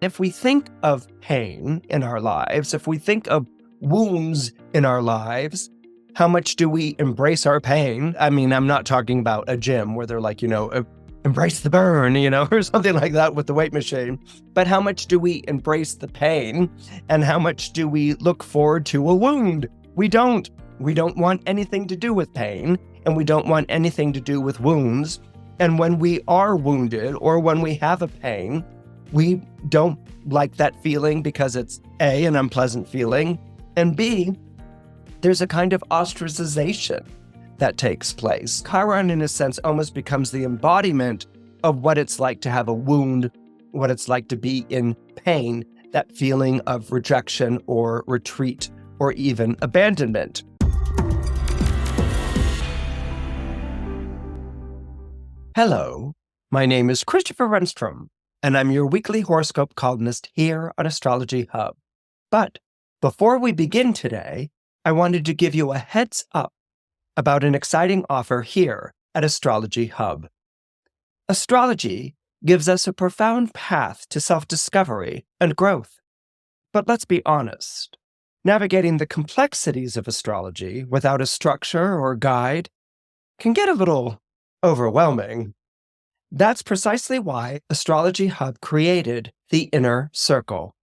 If we think of pain in our lives, if we think of wounds in our lives, how much do we embrace our pain? I mean, I'm not talking about a gym where they're like, embrace the burn, or something like that with the weight machine. But how much do we embrace the pain? And how much do we look forward to a wound? We don't. We don't want anything to do with pain, and we don't want anything to do with wounds. And when we are wounded or when we have a pain, we don't like that feeling because it's A, an unpleasant feeling, and B, there's a kind of ostracization that takes place. Chiron, in a sense, almost becomes the embodiment of what it's like to have a wound, what it's like to be in pain, that feeling of rejection or retreat or even abandonment. Hello, my name is Christopher Renstrom, and I'm your weekly horoscope columnist here on Astrology Hub. But before we begin today, I wanted to give you a heads up about an exciting offer here at Astrology Hub. Astrology gives us a profound path to self-discovery and growth. But let's be honest, navigating the complexities of astrology without a structure or guide can get a little overwhelming. That's precisely why Astrology Hub created the Inner Circle,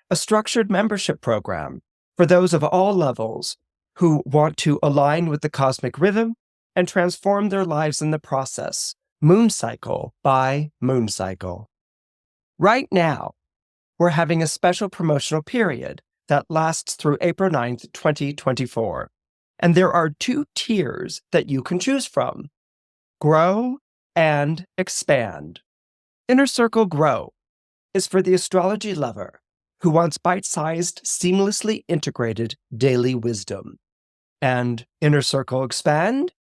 a structured membership program for those of all levels who want to align with the cosmic rhythm and transform their lives in the process, moon cycle by moon cycle. Right now, we're having a special promotional period that lasts through April 9th, 2024. And there are 2 tiers that you can choose from: Grow and Expand. Inner Circle Grow is for the astrology lover who wants bite-sized, seamlessly integrated daily wisdom. And Inner Circle Expand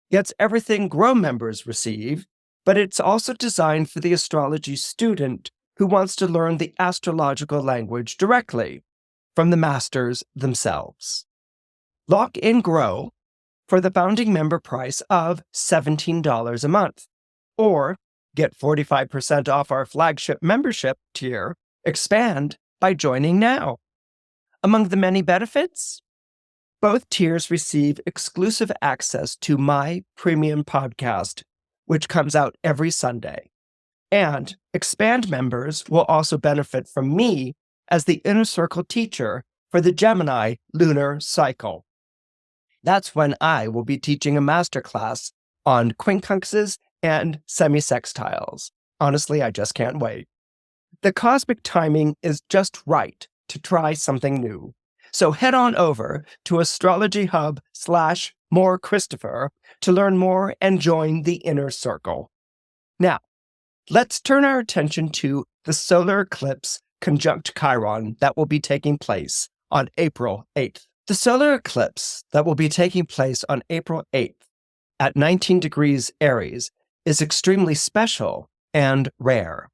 gets everything Grow members receive, but it's also designed for the astrology student who wants to learn the astrological language directly from the masters themselves. Lock in Grow for the founding member price of $17 a month, or get 45% off our flagship membership tier, Expand, by joining now. Among the many benefits, both tiers receive exclusive access to my premium podcast, which comes out every Sunday. And Expand members will also benefit from me as the Inner Circle teacher for the Gemini lunar cycle. That's when I will be teaching a masterclass on quincunxes and semisextiles. Honestly, I just can't wait. The cosmic timing is just right to try something new. So head on over to astrologyhub/morechristopher to learn more and join the Inner Circle. Now, let's turn our attention to the solar eclipse conjunct Chiron that will be taking place on April 8th. The solar eclipse that will be taking place on April 8th at 19 degrees Aries is extremely special and rare.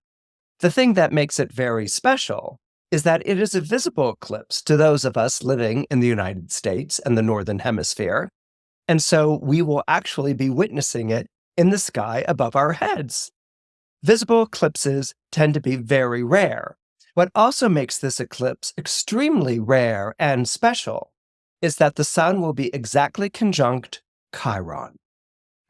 The thing that makes it very special is that it is a visible eclipse to those of us living in the United States and the Northern Hemisphere, and so we will actually be witnessing it in the sky above our heads. Visible eclipses tend to be very rare. What also makes this eclipse extremely rare and special is that the sun will be exactly conjunct Chiron.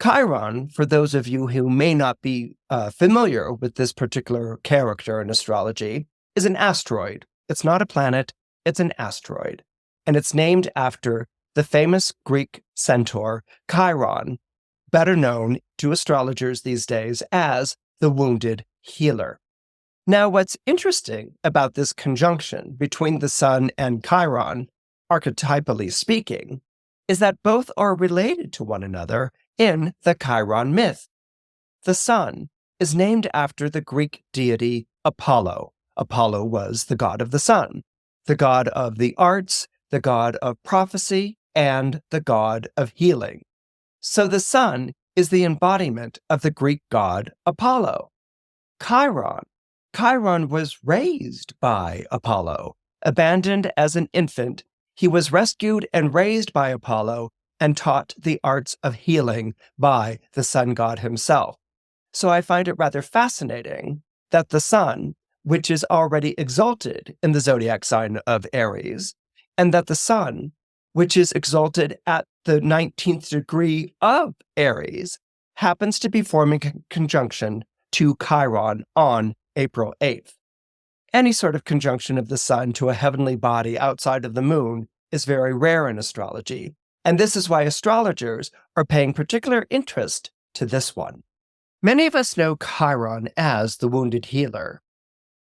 Chiron, for those of you who may not be familiar with this particular character in astrology, is an asteroid. It's not a planet, it's an asteroid. And it's named after the famous Greek centaur Chiron, better known to astrologers these days as the wounded healer. Now, what's interesting about this conjunction between the sun and Chiron, archetypally speaking, is that both are related to one another in the Chiron myth. The sun is named after the Greek deity Apollo. Apollo was the god of the sun, the god of the arts, the god of prophecy, and the god of healing. So the sun is the embodiment of the Greek god Apollo. Chiron was raised by Apollo. Abandoned as an infant, he was rescued and raised by Apollo and taught the arts of healing by the sun god himself. So I find it rather fascinating that the sun, which is already exalted in the zodiac sign of Aries, and that the sun, which is exalted at the 19th degree of Aries, happens to be forming a conjunction to Chiron on April 8th. Any sort of conjunction of the sun to a heavenly body outside of the moon is very rare in astrology, and this is why astrologers are paying particular interest to this one. Many of us know Chiron as the wounded healer,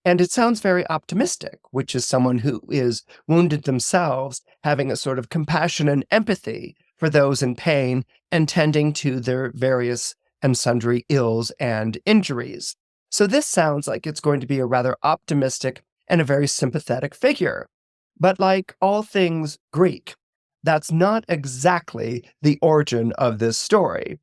and it sounds very optimistic, which is someone who is wounded themselves, having a sort of compassion and empathy for those in pain and tending to their various and sundry ills and injuries. So this sounds like it's going to be a rather optimistic and a very sympathetic figure. But like all things Greek, that's not exactly the origin of this story.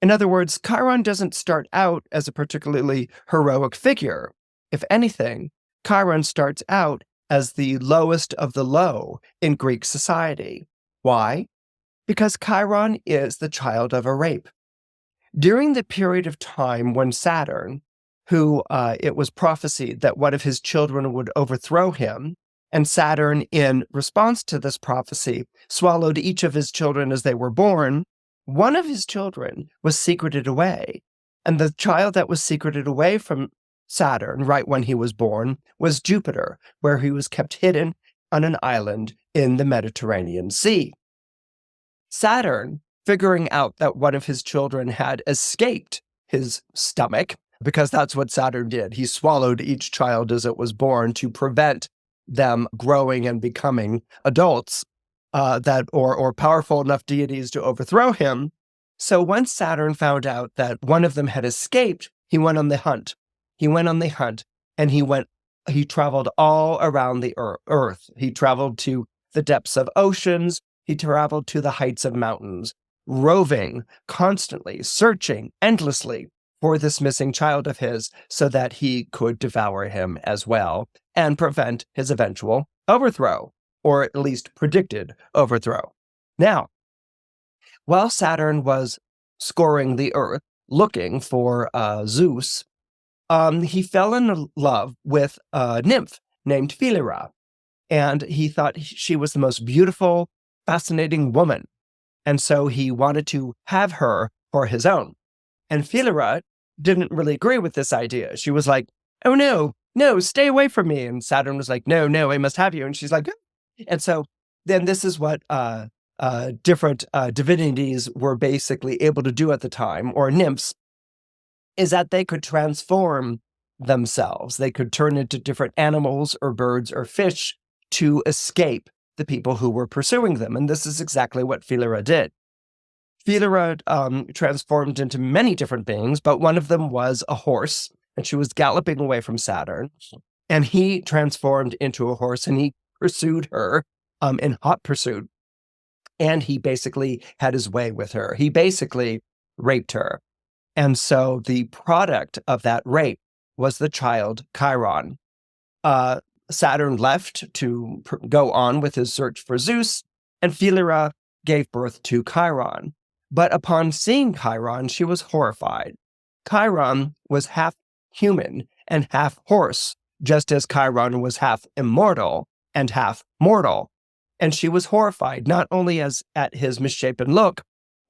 In other words, Chiron doesn't start out as a particularly heroic figure. If anything, Chiron starts out as the lowest of the low in Greek society. Why? Because Chiron is the child of a rape. During the period of time when Saturn, who it was prophesied that one of his children would overthrow him, and Saturn, in response to this prophecy, swallowed each of his children as they were born, one of his children was secreted away. And the child that was secreted away from Saturn, right when he was born, was Jupiter, where he was kept hidden on an island in the Mediterranean Sea. Saturn, figuring out that one of his children had escaped his stomach, because that's what Saturn did. He swallowed each child as it was born to prevent them growing and becoming adults or powerful enough deities to overthrow him. So once Saturn found out that one of them had escaped, he went on the hunt. And he traveled all around the earth. He traveled to the depths of oceans. He traveled to the heights of mountains, roving constantly, searching endlessly for this missing child of his so that he could devour him as well and prevent his eventual overthrow, or at least predicted overthrow. Now, while Saturn was scouring the earth looking for Zeus, he fell in love with a nymph named Philyra, and he thought she was the most beautiful, fascinating woman, and so he wanted to have her for his own. And Philyra didn't really agree with this idea. She was like, "Oh no, stay away from me." And Saturn was like, "No, I must have you." And she's like, "Oh." And so then this is what different divinities were basically able to do at the time, or nymphs, is that they could transform themselves. They could turn into different animals or birds or fish to escape the people who were pursuing them. And this is exactly what Philyra did. Philyra transformed into many different beings, but one of them was a horse, and she was galloping away from Saturn. And he transformed into a horse, and he pursued her in hot pursuit. And he basically had his way with her. He basically raped her. And so the product of that rape was the child Chiron. Saturn left to go on with his search for Zeus, and Philyra gave birth to Chiron. But upon seeing Chiron, she was horrified. Chiron was half human and half horse, just as Chiron was half immortal and half mortal. And she was horrified, not only at his misshapen look,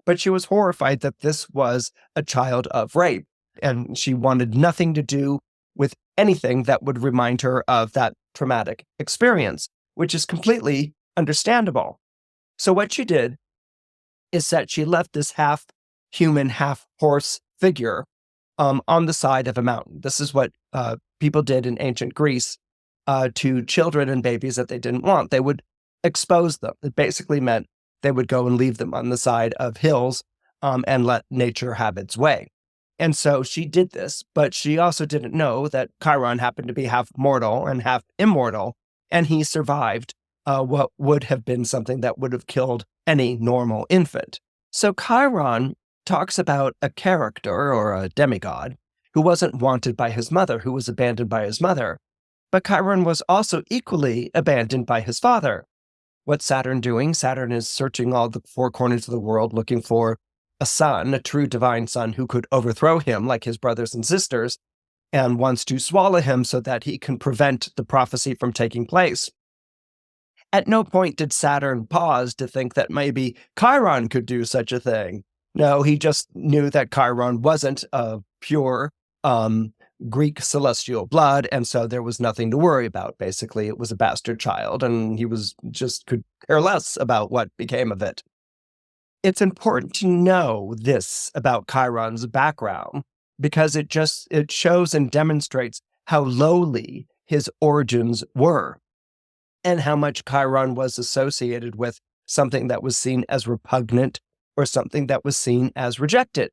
but she was horrified that this was a child of rape. And she wanted nothing to do with anything that would remind her of that traumatic experience, which is completely understandable. So what she did is that she left this half human, half horse figure on the side of a mountain. This is what people did in ancient Greece to children and babies that they didn't want. They would expose them. It basically meant they would go and leave them on the side of hills and let nature have its way. And so she did this, but she also didn't know that Chiron happened to be half mortal and half immortal, and he survived what would have been something that would have killed any normal infant. So Chiron talks about a character or a demigod who wasn't wanted by his mother, who was abandoned by his mother. But Chiron was also equally abandoned by his father. What's Saturn doing? Saturn is searching all the four corners of the world looking for a son, a true divine son who could overthrow him like his brothers and sisters. and wants to swallow him so that he can prevent the prophecy from taking place. At no point did Saturn pause to think that maybe Chiron could do such a thing. No, he just knew that Chiron wasn't of pure Greek celestial blood, and so there was nothing to worry about. Basically, it was a bastard child, and he was just could care less about what became of it. It's important to know this about Chiron's background because it shows and demonstrates how lowly his origins were and how much Chiron was associated with something that was seen as repugnant or something that was seen as rejected.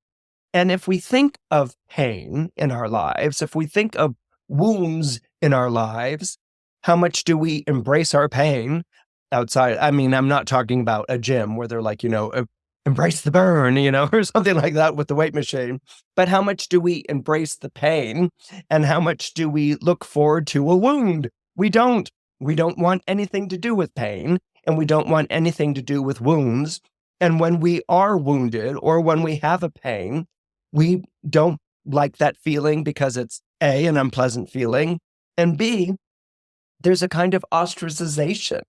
And if we think of pain in our lives, if we think of wounds in our lives, how much do we embrace our pain outside? I mean, I'm not talking about a gym where they're like, embrace the burn, or something like that with the weight machine. But how much do we embrace the pain and how much do we look forward to a wound? We don't. We don't want anything to do with pain and we don't want anything to do with wounds. And when we are wounded or when we have a pain, we don't like that feeling because it's A, an unpleasant feeling, and B, there's a kind of ostracization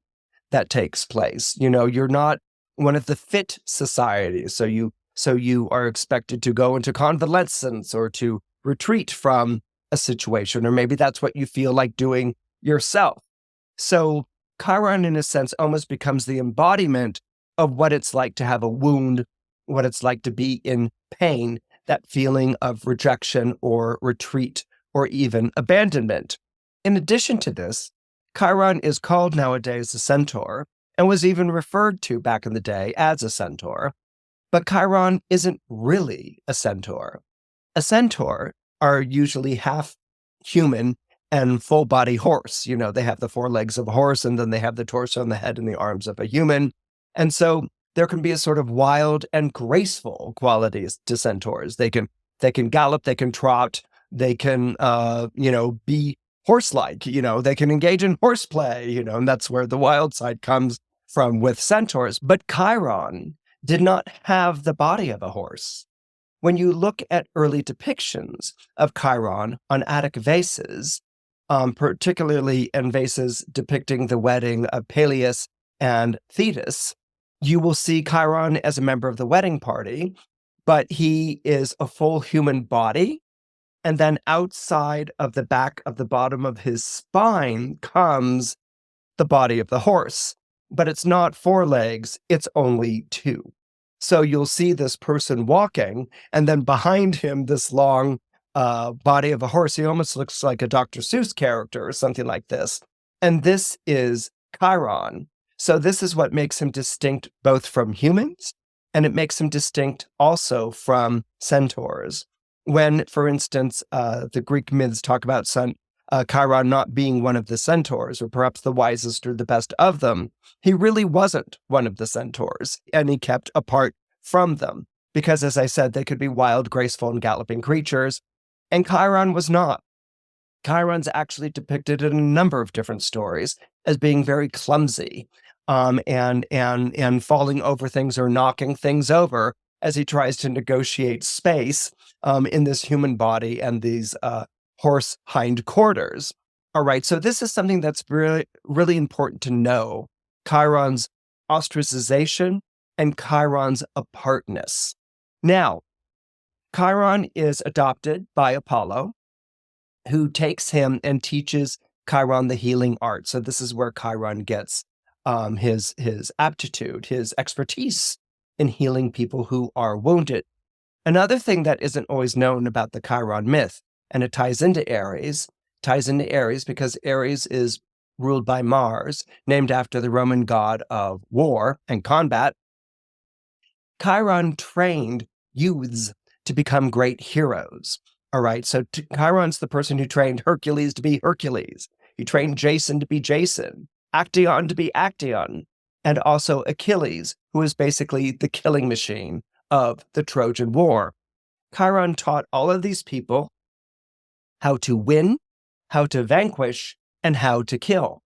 that takes place. You're not one of the fit societies. So you are expected to go into convalescence or to retreat from a situation, or maybe that's what you feel like doing yourself. So Chiron, in a sense, almost becomes the embodiment of what it's like to have a wound, what it's like to be in pain, that feeling of rejection or retreat or even abandonment. In addition to this, Chiron is called nowadays a centaur and was even referred to back in the day as a centaur. But Chiron isn't really a centaur. A centaur are usually half human and full body horse. They have the four legs of a horse and then they have the torso and the head and the arms of a human. And so there can be a sort of wild and graceful qualities to centaurs. They can gallop, they can trot, they can, be horse-like, they can engage in horseplay, and that's where the wild side comes from with centaurs. But Chiron did not have the body of a horse. When you look at early depictions of Chiron on Attic vases, particularly in vases depicting the wedding of Peleus and Thetis, you will see Chiron as a member of the wedding party, but he is a full human body. And then outside of the back of the bottom of his spine comes the body of the horse. But it's not four legs, it's only two. So you'll see this person walking, and then behind him, this long body of a horse. He almost looks like a Dr. Seuss character or something like this. And this is Chiron. So this is what makes him distinct both from humans, and it makes him distinct also from centaurs. When, for instance, the Greek myths talk about Chiron not being one of the centaurs, or perhaps the wisest or the best of them, he really wasn't one of the centaurs, and he kept apart from them. Because, as I said, they could be wild, graceful, and galloping creatures, and Chiron was not. Chiron's actually depicted in a number of different stories as being very clumsy, and falling over things or knocking things over as he tries to negotiate space in this human body and these horse hind quarters. All right, so this is something that's really, really important to know. Chiron's ostracization and Chiron's apartness. Now, Chiron is adopted by Apollo, who takes him and teaches Chiron the healing art. So this is where Chiron gets his aptitude, his expertise in healing people who are wounded. Another thing that isn't always known about the Chiron myth, and it ties into Aries because Aries is ruled by Mars, named after the Roman god of war and combat. Chiron trained youths to become great heroes. All right, so Chiron's the person who trained Hercules to be Hercules. He trained Jason to be Jason, Actaeon to be Actaeon, and also Achilles, who is basically the killing machine of the Trojan War. Chiron taught all of these people how to win, how to vanquish, and how to kill.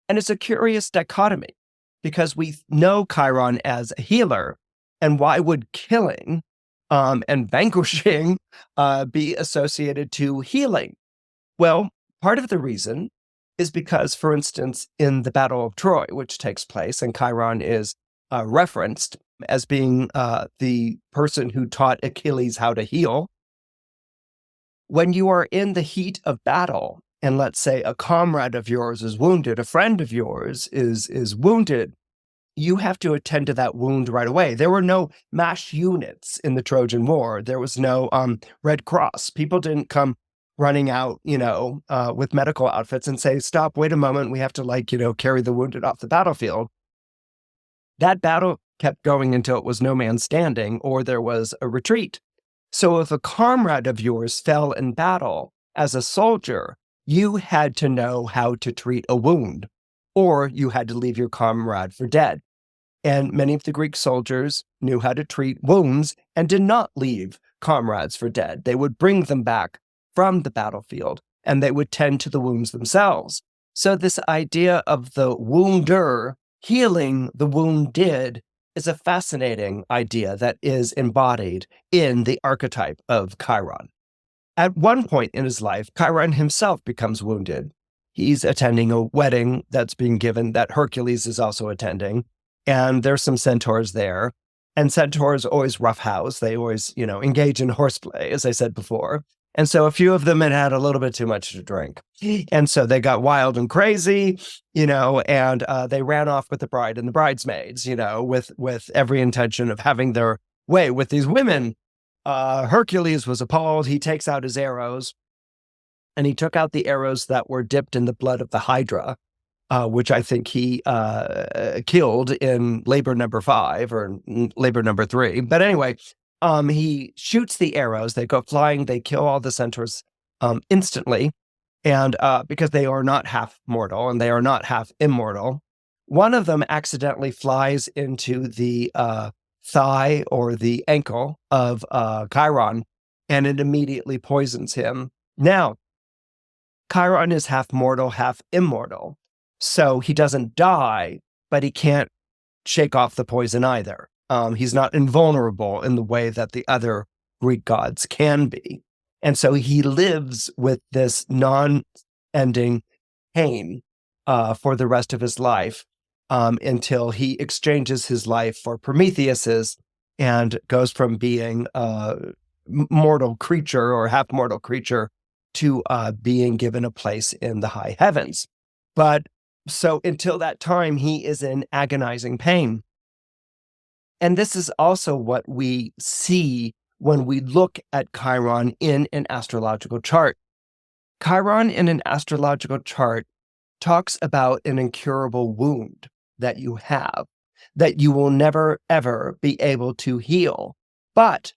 And it's a curious dichotomy because we know Chiron as a healer, and why would killing and vanquishing be associated to healing? Well, part of the reason is because, for instance, in the Battle of Troy, which takes place, and Chiron is referenced as being the person who taught Achilles how to heal. When you are in the heat of battle, and let's say a comrade of yours is wounded, a friend of yours is wounded, you have to attend to that wound right away. There were no MASH units in the Trojan War. There was no Red Cross. People didn't come running out, with medical outfits and say, stop, wait a moment, we have to carry the wounded off the battlefield. That battle kept going until it was no man standing or there was a retreat. So if a comrade of yours fell in battle as a soldier, you had to know how to treat a wound, or you had to leave your comrade for dead. And many of the Greek soldiers knew how to treat wounds and did not leave comrades for dead. They would bring them back from the battlefield, and they would tend to the wounds themselves. So this idea of the wounder healing the wounded is a fascinating idea that is embodied in the archetype of Chiron. At one point in his life, Chiron himself becomes wounded. He's attending a wedding that's being given that Hercules is also attending, and there's some centaurs there. And centaurs always roughhouse. They always, engage in horseplay, as I said before. And so a few of them had a little bit too much to drink. And so they got wild and crazy, and they ran off with the bride and the bridesmaids, with every intention of having their way with these women. Hercules was appalled. He takes out his arrows, and he took out the arrows that were dipped in the blood of the Hydra, which I think he killed in labor number 5 or labor number 3. But anyway, he shoots the arrows. They go flying. They kill all the centaurs instantly. And because they are not half mortal and they are not half immortal, one of them accidentally flies into the thigh or the ankle of Chiron, and it immediately poisons him. Now, Chiron is half mortal, half immortal. So he doesn't die, but he can't shake off the poison either. He's not invulnerable in the way that the other Greek gods can be. And so he lives with this non-ending pain for the rest of his life until he exchanges his life for Prometheus's and goes from being a mortal creature or half-mortal creature to being given a place in the high heavens. But so until that time, he is in agonizing pain. And this is also what we see when we look at Chiron in an astrological chart. Chiron in an astrological chart talks about an incurable wound that you have, that you will never, ever be able to heal. But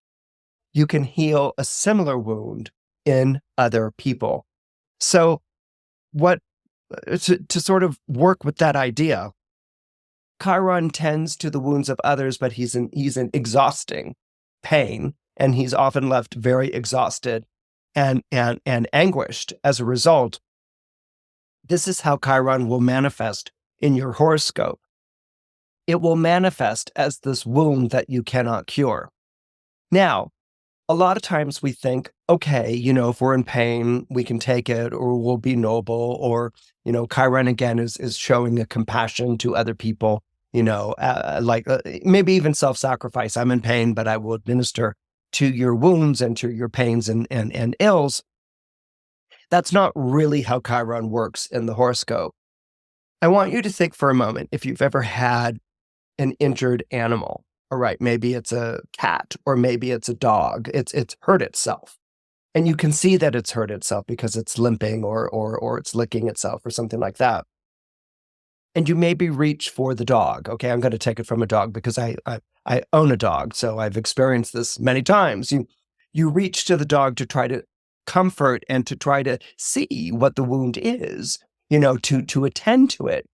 you can heal a similar wound in other people. So to sort of work with that idea, Chiron tends to the wounds of others, but he's in exhausting pain, and he's often left very exhausted and anguished as a result. This is how Chiron will manifest in your horoscope. It will manifest as this wound that you cannot cure. Now, a lot of times we think, okay, if we're in pain, we can take it, or we'll be noble, or, Chiron again is showing a compassion to other people, maybe even self-sacrifice. I'm in pain, but I will administer to your wounds and to your pains and ills. That's not really how Chiron works in the horoscope. I want you to think for a moment if you've ever had an injured animal. All right, maybe it's a cat or maybe it's a dog. It's hurt itself. And you can see that it's hurt itself because it's limping or it's licking itself or something like that. And you maybe reach for the dog. Okay, I'm going to take it from a dog because I own a dog, so I've experienced this many times. You reach to the dog to try to comfort and to try to see what the wound is, to attend to it.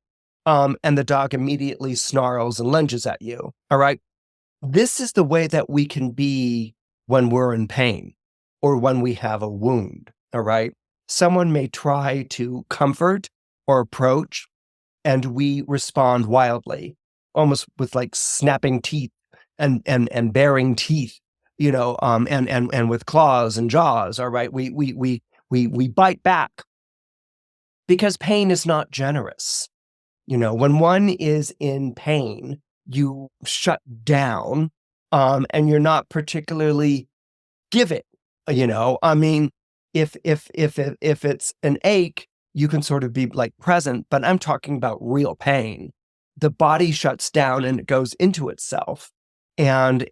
And the dog immediately snarls and lunges at you. All right. This is the way that we can be when we're in pain or when we have a wound. All right. Someone may try to comfort or approach, and we respond wildly, almost with like snapping teeth and baring teeth, and with claws and jaws, all right? We bite back because pain is not generous. When one is in pain, you shut down, and you're not particularly giving. I mean, if it's an ache, you can sort of be like present, but I'm talking about real pain. The body shuts down and it goes into itself, and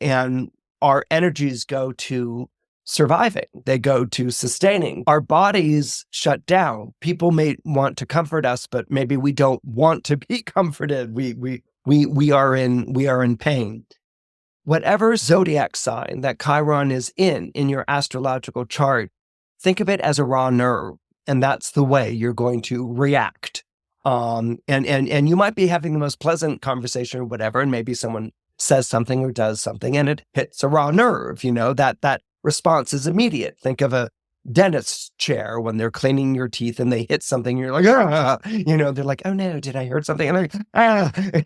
our energies go to surviving. They go to sustaining. Our bodies shut down. People may want to comfort us, but maybe we don't want to be comforted. We are in pain. Whatever zodiac sign that Chiron is in your astrological chart, think of it as a raw nerve, and that's the way you're going to react. And you might be having the most pleasant conversation or whatever, and maybe someone says something or does something, and it hits a raw nerve. That response is immediate. Think of a dentist's chair when they're cleaning your teeth and they hit something, you're like, they're like, oh no, did I hurt something? And like,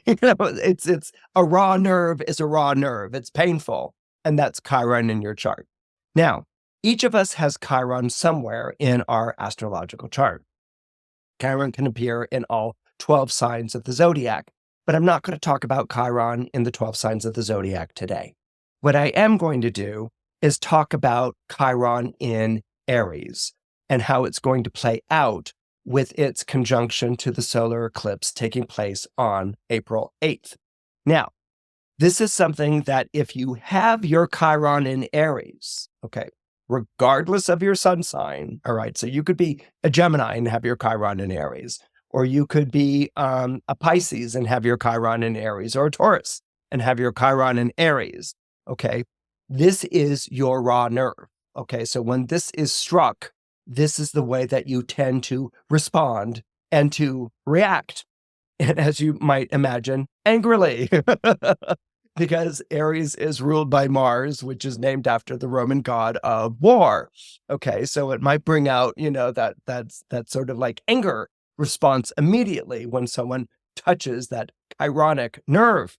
it's a raw nerve is a raw nerve. It's painful. And that's Chiron in your chart. Now, each of us has Chiron somewhere in our astrological chart. Chiron can appear in all 12 signs of the zodiac, but I'm not going to talk about Chiron in the 12 signs of the zodiac today. What I am going to do is talk about Chiron in Aries and how it's going to play out with its conjunction to the solar eclipse taking place on April 8th. Now, this is something that if you have your Chiron in Aries, okay, regardless of your sun sign, all right, so you could be a Gemini and have your Chiron in Aries, or you could be a Pisces and have your Chiron in Aries, or a Taurus and have your Chiron in Aries, okay? This is your raw nerve. Okay, so when this is struck, this is the way that you tend to respond and to react. And as you might imagine, angrily, because Aries is ruled by Mars, which is named after the Roman god of war. Okay, so it might bring out, that sort of like anger response immediately when someone touches that chironic nerve.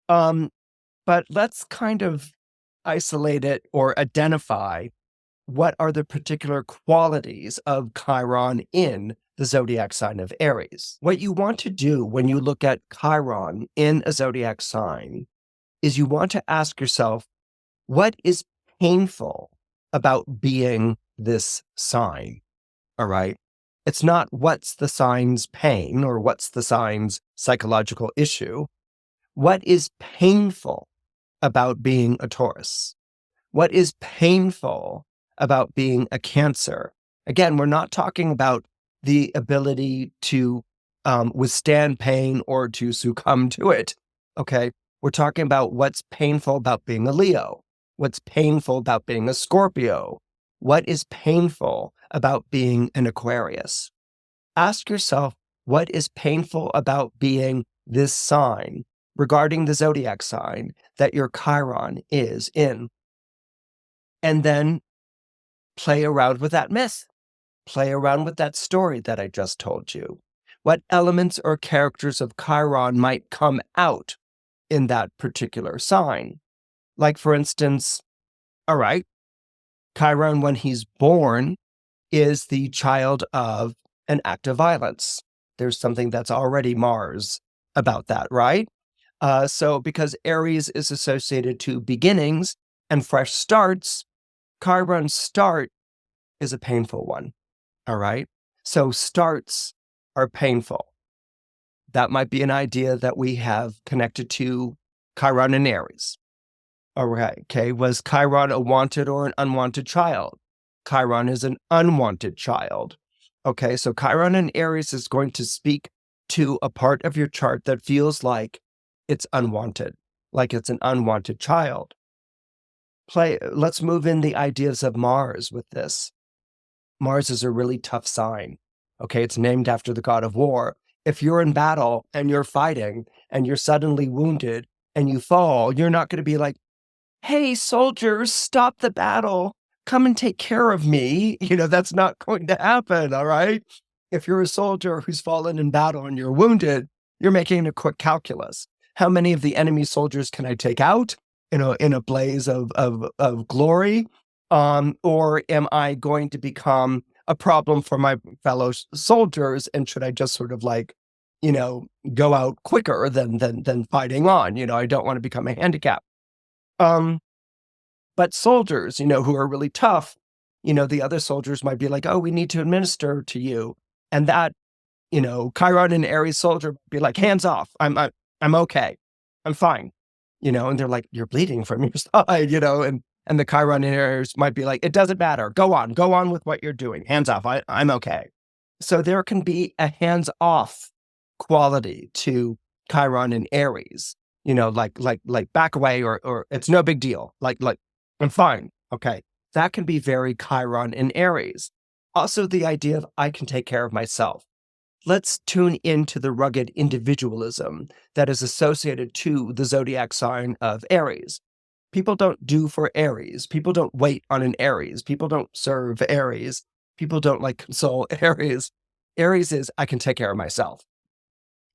But let's kind of isolate it or identify what are the particular qualities of Chiron in the zodiac sign of Aries. What you want to do when you look at Chiron in a zodiac sign is you want to ask yourself, what is painful about being this sign? All right. It's not what's the sign's pain or what's the sign's psychological issue. What is painful about being a Taurus? What is painful about being a Cancer? Again, we're not talking about the ability to withstand pain or to succumb to it, okay? We're talking about what's painful about being a Leo, what's painful about being a Scorpio, what is painful about being an Aquarius. Ask yourself, what is painful about being this sign regarding the zodiac sign that your Chiron is in? And then play around with that myth. Play around with that story that I just told you. What elements or characters of Chiron might come out in that particular sign? Like, for instance, all right, Chiron, when he's born, is the child of an act of violence. There's something that's already Mars about that, right? So because Aries is associated to beginnings and fresh starts, Chiron's start is a painful one, all right? So starts are painful. That might be an idea that we have connected to Chiron and Aries. All right, okay, was Chiron a wanted or an unwanted child? Chiron is an unwanted child. Okay, so Chiron and Aries is going to speak to a part of your chart that feels it's unwanted, like it's an unwanted child. Let's move in the ideas of Mars with this. Mars is a really tough sign. Okay, it's named after the god of war. If you're in battle and you're fighting and you're suddenly wounded and you fall, you're not going to be like, hey, soldiers, stop the battle. Come and take care of me. That's not going to happen, all right? If you're a soldier who's fallen in battle and you're wounded, you're making a quick calculus. How many of the enemy soldiers can I take out? in a blaze of glory? Or am I going to become a problem for my fellow soldiers? And should I just sort of like, go out quicker than fighting on? I don't want to become a handicap. But soldiers, who are really tough, the other soldiers might be like, oh, we need to administer to you. And that, Chiron and Aries soldier would be like, hands off. I'm okay. I'm fine. And they're like, you're bleeding from your side, and the Chiron and Aries might be like, it doesn't matter. Go on with what you're doing. Hands off. I'm okay. So there can be a hands off quality to Chiron and Aries, like back away or it's no big deal. Like I'm fine. Okay. That can be very Chiron and Aries. Also the idea of I can take care of myself. Let's tune into the rugged individualism that is associated to the zodiac sign of Aries. People don't do for Aries. People don't wait on an Aries. People don't serve Aries. People don't like console Aries. Aries is I can take care of myself.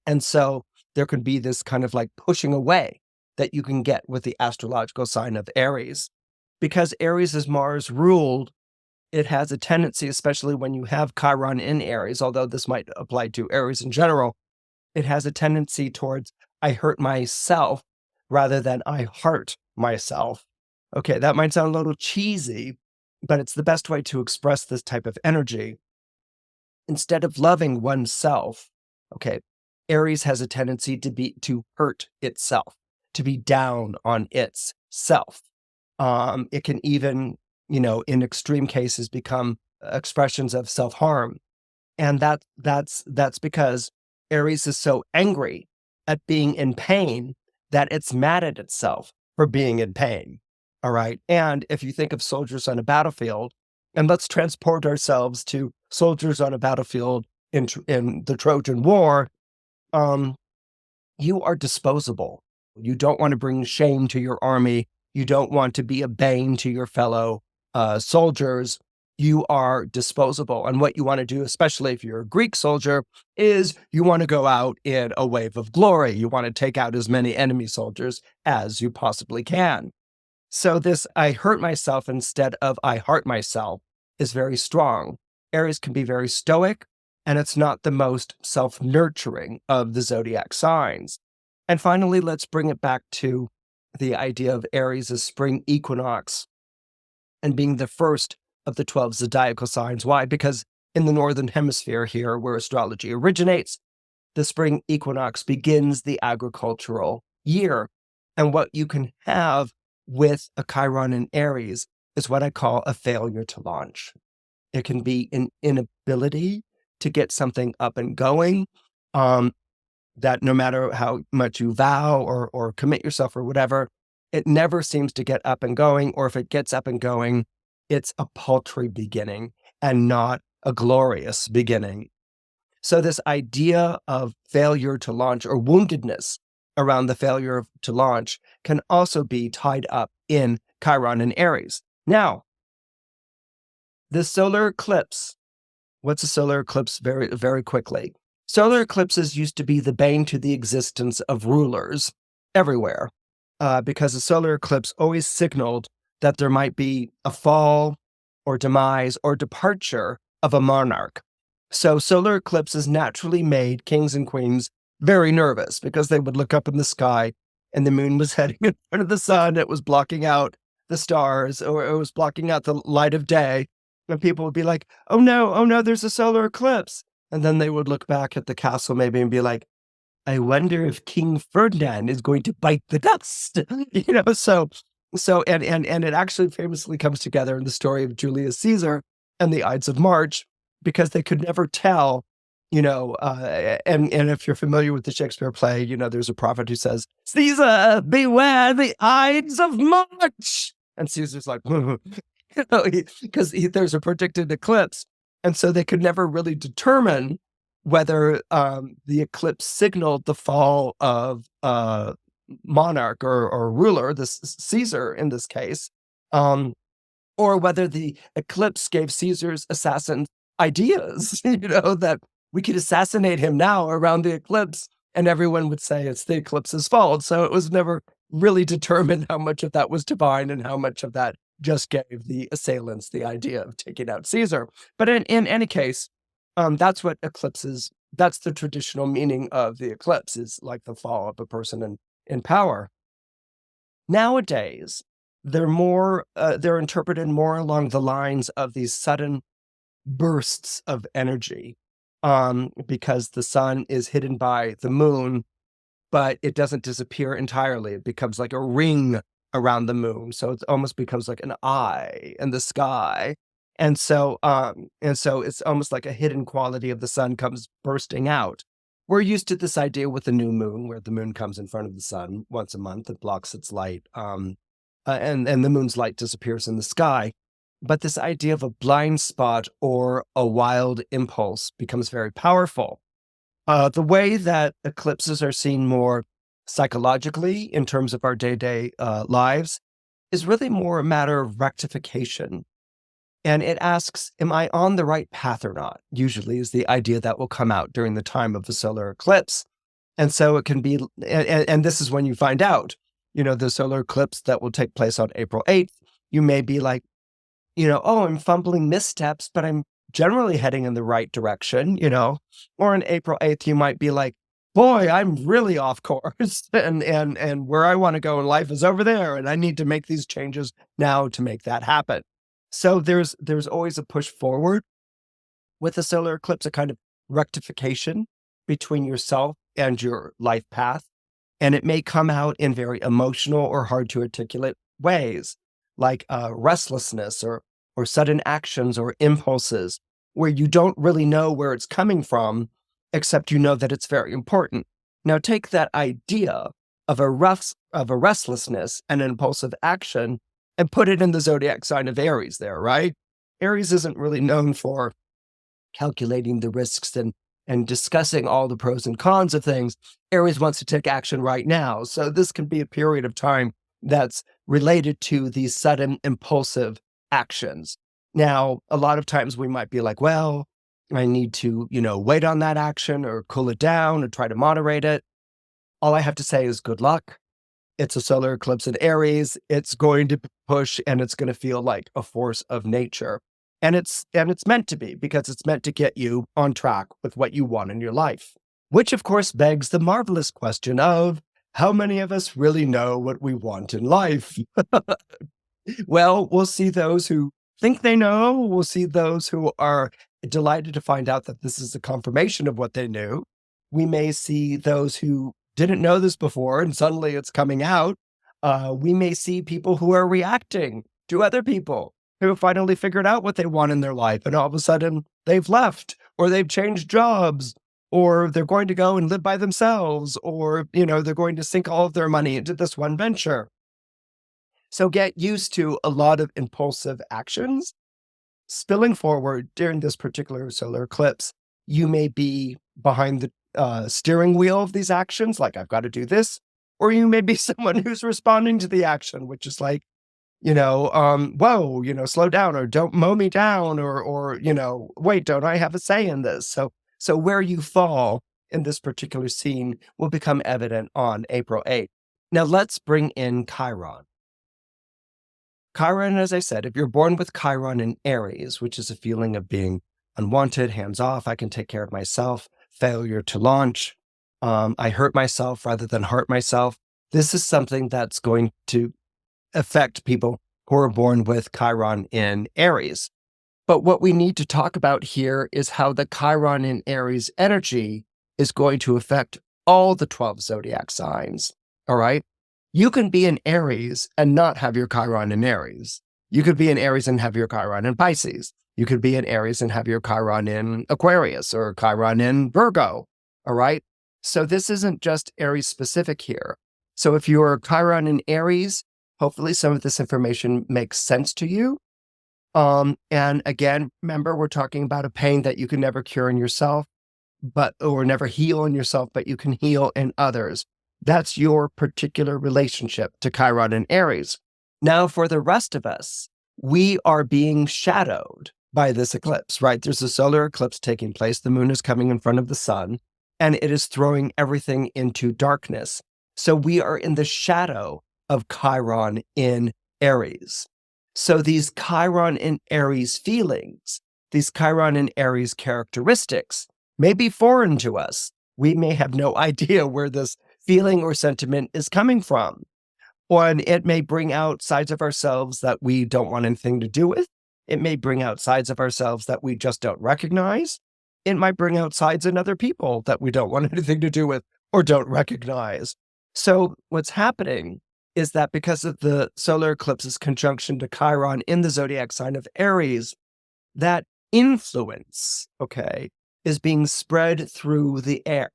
And so there could be this kind of like pushing away that you can get with the astrological sign of Aries. Because Aries is Mars ruled, it has a tendency, especially when you have Chiron in Aries, although this might apply to Aries in general, it has a tendency towards I hurt myself rather than I heart myself. Okay, that might sound a little cheesy, but it's the best way to express this type of energy. Instead of loving oneself, okay, Aries has a tendency to hurt itself, to be down on itself. It can even, in extreme cases, become expressions of self-harm. And that's because Aries is so angry at being in pain that it's mad at itself for being in pain. All right. And if you think of soldiers on a battlefield, and let's transport ourselves to soldiers on a battlefield in the Trojan War, you are disposable. You don't want to bring shame to your army. You don't want to be a bane to your fellow soldiers. You are disposable. And what you want to do, especially if you're a Greek soldier, is you want to go out in a wave of glory. You want to take out as many enemy soldiers as you possibly can. So this I hurt myself instead of I heart myself is very strong. Aries can be very stoic, and it's not the most self-nurturing of the zodiac signs. And finally, let's bring it back to the idea of Aries as spring equinox and being the first of the 12 zodiacal signs. Why? Because in the northern hemisphere here, where astrology originates, the spring equinox begins the agricultural year. And what you can have with a Chiron in Aries is what I call a failure to launch. It can be an inability to get something up and going, that no matter how much you vow or commit yourself or whatever, it never seems to get up and going. Or if it gets up and going, it's a paltry beginning and not a glorious beginning. So this idea of failure to launch or woundedness around the failure to launch can also be tied up in Chiron and Aries. Now, the solar eclipse. What's a solar eclipse? Very, very quickly. Solar eclipses used to be the bane to the existence of rulers everywhere, because a solar eclipse always signaled that there might be a fall or demise or departure of a monarch. So solar eclipses naturally made kings and queens very nervous because they would look up in the sky and the moon was heading in front of the sun. It was blocking out the stars, or it was blocking out the light of day. And people would be like, oh no, there's a solar eclipse. And then they would look back at the castle maybe and be like, I wonder if King Ferdinand is going to bite the dust. So it actually famously comes together in the story of Julius Caesar and the Ides of March, because they could never tell, and if you're familiar with the Shakespeare play, there's a prophet who says, Caesar, beware the Ides of March. And Caesar's like, because there's a predicted eclipse. And so they could never really determine whether the eclipse signaled the fall of monarch or ruler, this Caesar in this case, or whether the eclipse gave Caesar's assassins ideas, that we could assassinate him now around the eclipse, and everyone would say it's the eclipse's fault. So it was never really determine how much of that was divine and how much of that just gave the assailants the idea of taking out Caesar. But in any case, that's what eclipses, that's the traditional meaning of the eclipse, is like the fall of a person in power. Nowadays, they're interpreted more along the lines of these sudden bursts of energy, because the sun is hidden by the moon, but it doesn't disappear entirely. It becomes like a ring around the moon. So it almost becomes like an eye in the sky. And so it's almost like a hidden quality of the sun comes bursting out. We're used to this idea with the new moon, where the moon comes in front of the sun once a month and blocks its light. And the moon's light disappears in the sky. But this idea of a blind spot or a wild impulse becomes very powerful. The way that eclipses are seen more psychologically in terms of our day-to-day lives is really more a matter of rectification. And it asks, am I on the right path or not? Usually is the idea that will come out during the time of the solar eclipse. And so it can be, and this is when you find out, the solar eclipse that will take place on April 8th, you may be like, oh, I'm fumbling missteps, but I'm generally heading in the right direction, Or on April 8th, you might be like, boy, I'm really off course and where I want to go in life is over there. And I need to make these changes now to make that happen. So there's always a push forward with the solar eclipse, a kind of rectification between yourself and your life path. And it may come out in very emotional or hard to articulate ways, like restlessness or sudden actions or impulses, where you don't really know where it's coming from, except you know that it's very important. Now take that idea of a restlessness and an impulsive action and put it in the zodiac sign of Aries there, right? Aries isn't really known for calculating the risks and discussing all the pros and cons of things. Aries wants to take action right now. So this can be a period of time that's related to these sudden impulsive actions. Now, a lot of times we might be like, well, I need to, wait on that action or cool it down or try to moderate it. All I have to say is good luck. It's a solar eclipse in Aries. It's going to push and it's going to feel like a force of nature. And it's meant to be, because it's meant to get you on track with what you want in your life. Which of course begs the marvelous question of, how many of us really know what we want in life? Well, we'll see those who think they know. We'll see those who are delighted to find out that this is a confirmation of what they knew. We may see those who didn't know this before and suddenly it's coming out. We may see people who are reacting to other people who have finally figured out what they want in their life, and all of a sudden they've left, or they've changed jobs, or they're going to go and live by themselves, or, they're going to sink all of their money into this one venture. So get used to a lot of impulsive actions spilling forward during this particular solar eclipse. You may be behind the steering wheel of these actions, like I've got to do this, or you may be someone who's responding to the action, which is like, whoa, slow down, or don't mow me down, or wait, don't I have a say in this? So where you fall in this particular scene will become evident on April 8th. Now let's bring in Chiron. Chiron, as I said, if you're born with Chiron in Aries, which is a feeling of being unwanted, hands off, I can take care of myself, failure to launch, I hurt myself rather than hurt myself. This is something that's going to affect people who are born with Chiron in Aries. But what we need to talk about here is how the Chiron in Aries energy is going to affect all the 12 zodiac signs. All right. You can be in Aries and not have your Chiron in Aries. You could be in Aries and have your Chiron in Pisces. You could be in Aries and have your Chiron in Aquarius or Chiron in Virgo. All right. So this isn't just Aries specific here. So if you're Chiron in Aries, hopefully some of this information makes sense to you. And again, remember, we're talking about a pain that you can never cure in yourself, or never heal in yourself, but you can heal in others. That's your particular relationship to Chiron and Aries. Now, for the rest of us, we are being shadowed by this eclipse, right? There's a solar eclipse taking place. The moon is coming in front of the sun, and it is throwing everything into darkness. So we are in the shadow of Chiron in Aries. So these Chiron in Aries feelings, these Chiron in Aries characteristics may be foreign to us. We may have no idea where this feeling or sentiment is coming from. Or it may bring out sides of ourselves that we don't want anything to do with. It may bring out sides of ourselves that we just don't recognize. It might bring out sides in other people that we don't want anything to do with or don't recognize. So what's happening is that because of the solar eclipse's conjunction to Chiron in the zodiac sign of Aries, that influence, okay, is being spread through the air.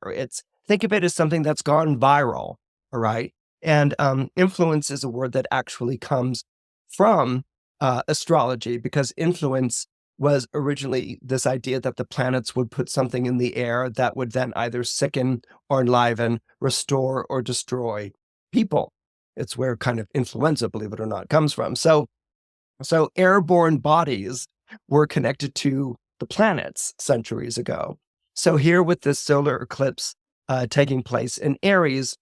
Think of it as something that's gone viral, all right? And influence is a word that actually comes from astrology, because influence was originally this idea that the planets would put something in the air that would then either sicken or enliven, restore or destroy people. It's where kind of influenza, believe it or not, comes from. So airborne bodies were connected to the planets centuries ago. So here with this solar eclipse taking place in Aries,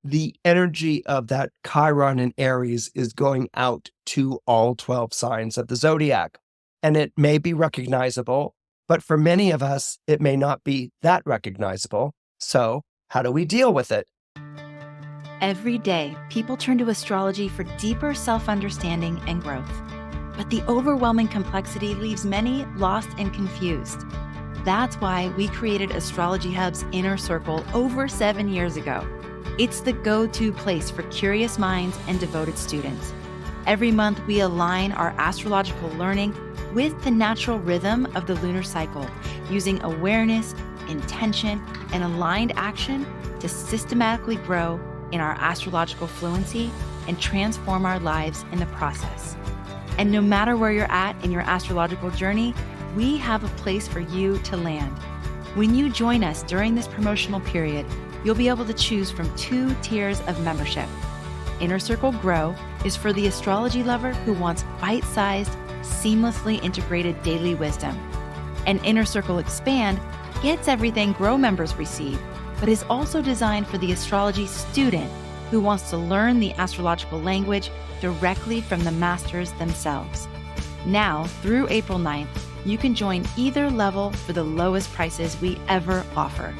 the energy of that Chiron in Aries is going out to all 12 signs of the zodiac. And it may be recognizable, but for many of us, it may not be that recognizable. So how do we deal with it? Every day, people turn to astrology for deeper self-understanding and growth. But the overwhelming complexity leaves many lost and confused. That's why we created Astrology Hub's Inner Circle over 7 years ago. It's the go-to place for curious minds and devoted students. Every month, we align our astrological learning with the natural rhythm of the lunar cycle, using awareness, intention, and aligned action to systematically grow in our astrological fluency and transform our lives in the process. And no matter where you're at in your astrological journey, we have a place for you to land. When you join us during this promotional period, you'll be able to choose from 2 tiers of membership. Inner Circle Grow is for the astrology lover who wants bite-sized, seamlessly integrated daily wisdom. And Inner Circle Expand gets everything Grow members receive, but is also designed for the astrology student who wants to learn the astrological language directly from the masters themselves. Now, through April 9th, you can join either level for the lowest prices we ever offer.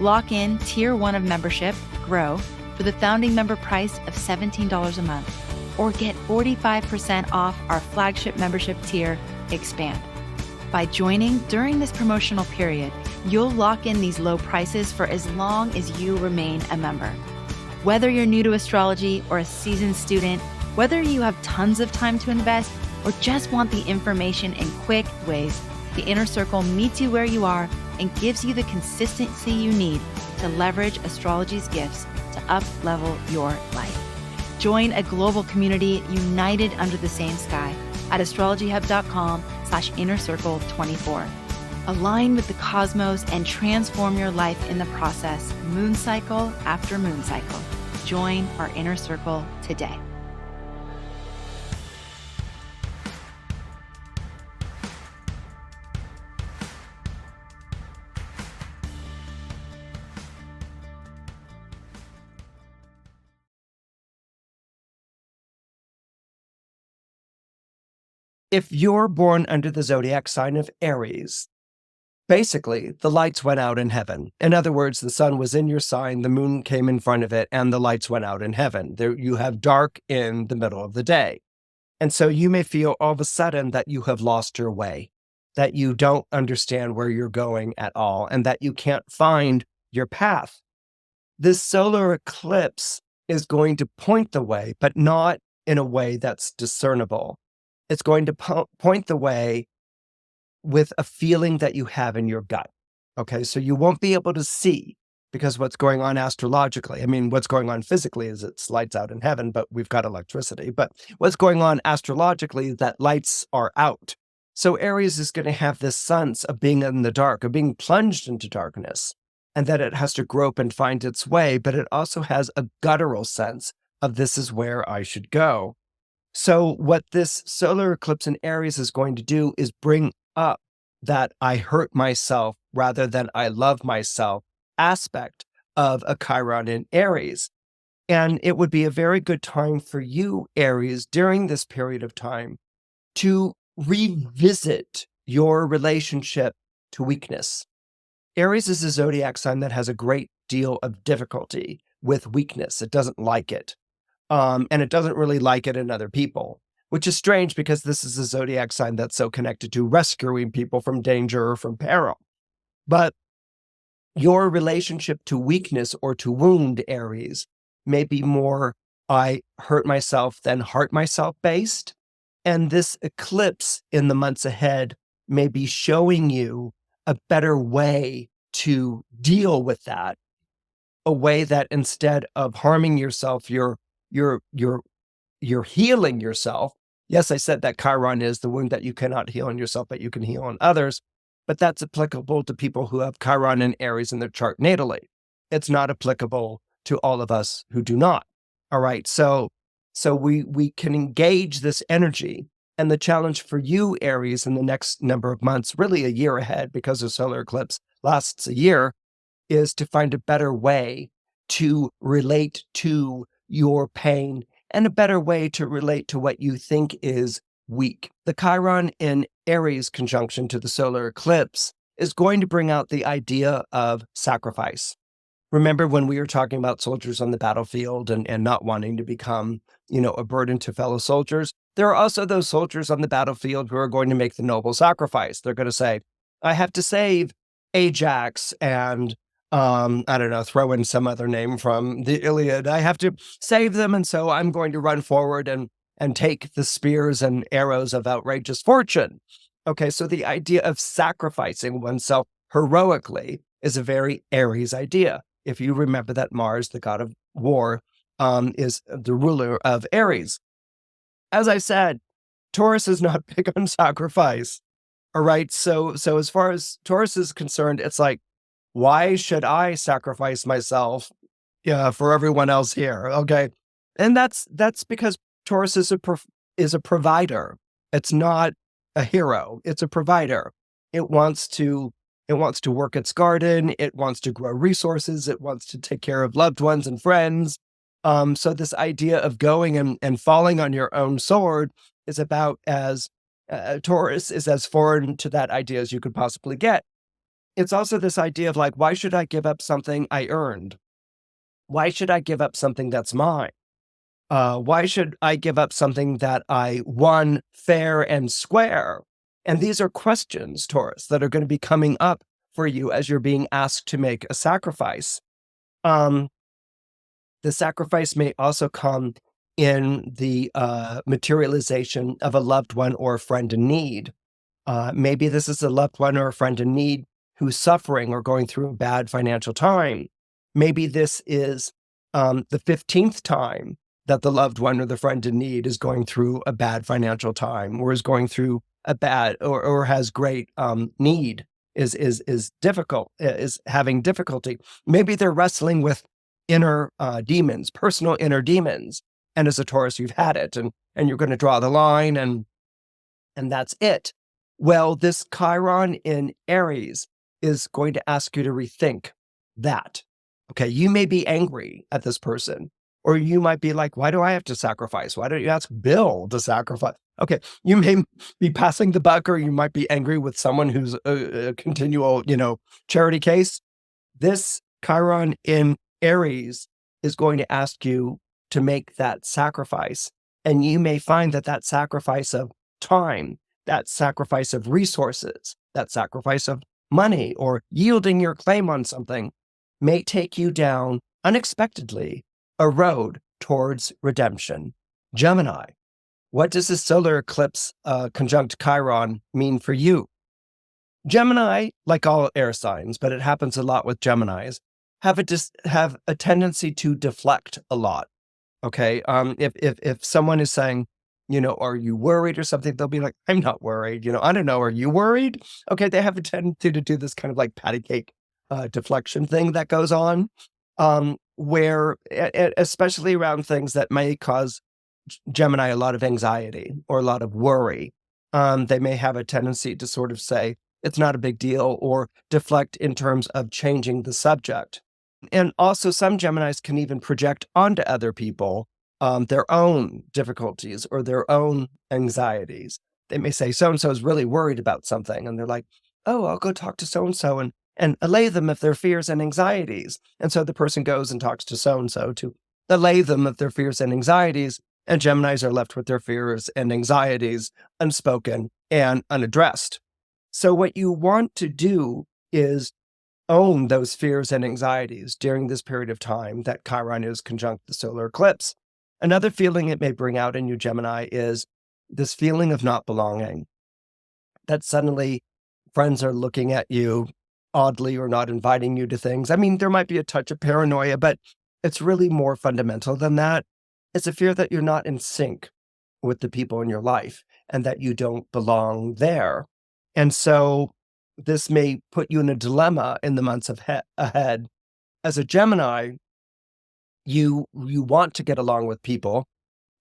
Lock in Tier 1 of membership, Grow, for the founding member price of $17 a month, or get 45% off our flagship membership tier, Expand. By joining during this promotional period, you'll lock in these low prices for as long as you remain a member. Whether you're new to astrology or a seasoned student, whether you have tons of time to invest or just want the information in quick ways, the Inner Circle meets you where you are and gives you the consistency you need to leverage astrology's gifts to up-level your life. Join a global community united under the same sky at astrologyhub.com/innercircle24. Align with the cosmos and transform your life in the process, moon cycle after moon cycle. Join our Inner Circle today. If you're born under the zodiac sign of Aries, basically the lights went out in heaven. In other words, the sun was in your sign, the moon came in front of it, and the lights went out in heaven. There, you have dark in the middle of the day. And so you may feel all of a sudden that you have lost your way, that you don't understand where you're going at all, and that you can't find your path. This solar eclipse is going to point the way, but not in a way that's discernible. It's going to point the way with a feeling that you have in your gut. Okay, so you won't be able to see, because what's going on astrologically, I mean, what's going on physically is it's lights out in heaven, but we've got electricity. But what's going on astrologically is that lights are out. So Aries is going to have this sense of being in the dark, of being plunged into darkness, and that it has to grope and find its way, but it also has a guttural sense of this is where I should go. So what this solar eclipse in Aries is going to do is bring up that I hurt myself rather than I love myself aspect of a Chiron in Aries. And it would be a very good time for you, Aries, during this period of time to revisit your relationship to weakness. Aries is a zodiac sign that has a great deal of difficulty with weakness. It doesn't like it. And it doesn't really like it in other people, which is strange because this is a zodiac sign that's so connected to rescuing people from danger or from peril. But your relationship to weakness or to wound, Aries, may be more I hurt myself than heart myself based. And this eclipse in the months ahead may be showing you a better way to deal with that, a way that instead of harming yourself, you're healing yourself. Yes, I said that Chiron is the wound that you cannot heal in yourself, but you can heal in others. But that's applicable to people who have Chiron and Aries in their chart natally. It's not applicable to all of us who do not. All right. So we can engage this energy. And the challenge for you, Aries, in the next number of months, really a year ahead, because the solar eclipse lasts a year, is to find a better way to relate to your pain and a better way to relate to what you think is weak. The Chiron in Aries conjunction to the solar eclipse is going to bring out the idea of sacrifice. Remember when we were talking about soldiers on the battlefield and not wanting to become, a burden to fellow soldiers? There are also those soldiers on the battlefield who are going to make the noble sacrifice. They're going to say, I have to save Ajax and I don't know, throw in some other name from the Iliad. I have to save them, and so I'm going to run forward and take the spears and arrows of outrageous fortune. Okay, so the idea of sacrificing oneself heroically is a very Aries idea. If you remember that Mars, the god of war, is the ruler of Aries. As I said, Taurus is not big on sacrifice. All right, so as far as Taurus is concerned, it's like, why should I sacrifice myself for everyone else here? Okay. And that's because Taurus is a provider. It's not a hero. It's a provider. It wants to work its garden. It wants to grow resources. It wants to take care of loved ones and friends. So this idea of going and falling on your own sword is about as Taurus is as foreign to that idea as you could possibly get. It's also this idea of like, why should I give up something I earned? Why should I give up something that's mine? Why should I give up something that I won fair and square? And these are questions, Taurus, that are going to be coming up for you as you're being asked to make a sacrifice. The sacrifice may also come in the materialization of a loved one or a friend in need. Maybe this is a loved one or a friend in need who's suffering or going through a bad financial time. Maybe this is the 15th time that the loved one or the friend in need is going through a bad financial time or is going through a bad or has great need, is difficult, is having difficulty. Maybe they're wrestling with inner demons, personal inner demons. And as a Taurus, you've had it and you're going to draw the line and that's it. Well, this Chiron in Aries is going to ask you to rethink that. Okay, you may be angry at this person, or you might be like, why do I have to sacrifice? Why don't you ask Bill to sacrifice? Okay, you may be passing the buck, or you might be angry with someone who's a continual, charity case. This Chiron in Aries is going to ask you to make that sacrifice. And you may find that sacrifice of time, that sacrifice of resources, that sacrifice of money, or yielding your claim on something may take you down unexpectedly a road towards redemption. Gemini, what does the solar eclipse conjunct Chiron mean for you? Gemini, like all air signs, but it happens a lot with Geminis, have a tendency to deflect a lot. Okay, if someone is saying, are you worried or something? They'll be like, I'm not worried. I don't know. Are you worried? Okay, they have a tendency to do this kind of like patty cake deflection thing that goes on, where especially around things that may cause Gemini a lot of anxiety or a lot of worry. They may have a tendency to sort of say, it's not a big deal, or deflect in terms of changing the subject. And also, some Geminis can even project onto other people their own difficulties or their own anxieties. They may say, so-and-so is really worried about something. And they're like, oh, I'll go talk to so-and-so and allay them of their fears and anxieties. And so the person goes and talks to so-and-so to allay them of their fears and anxieties. And Geminis are left with their fears and anxieties unspoken and unaddressed. So what you want to do is own those fears and anxieties during this period of time that Chiron is conjunct the solar eclipse. Another feeling it may bring out in you, Gemini, is this feeling of not belonging, that suddenly friends are looking at you oddly or not inviting you to things. I mean, there might be a touch of paranoia, but it's really more fundamental than that. It's a fear that you're not in sync with the people in your life and that you don't belong there. And so this may put you in a dilemma in the months ahead. As a Gemini, you want to get along with people,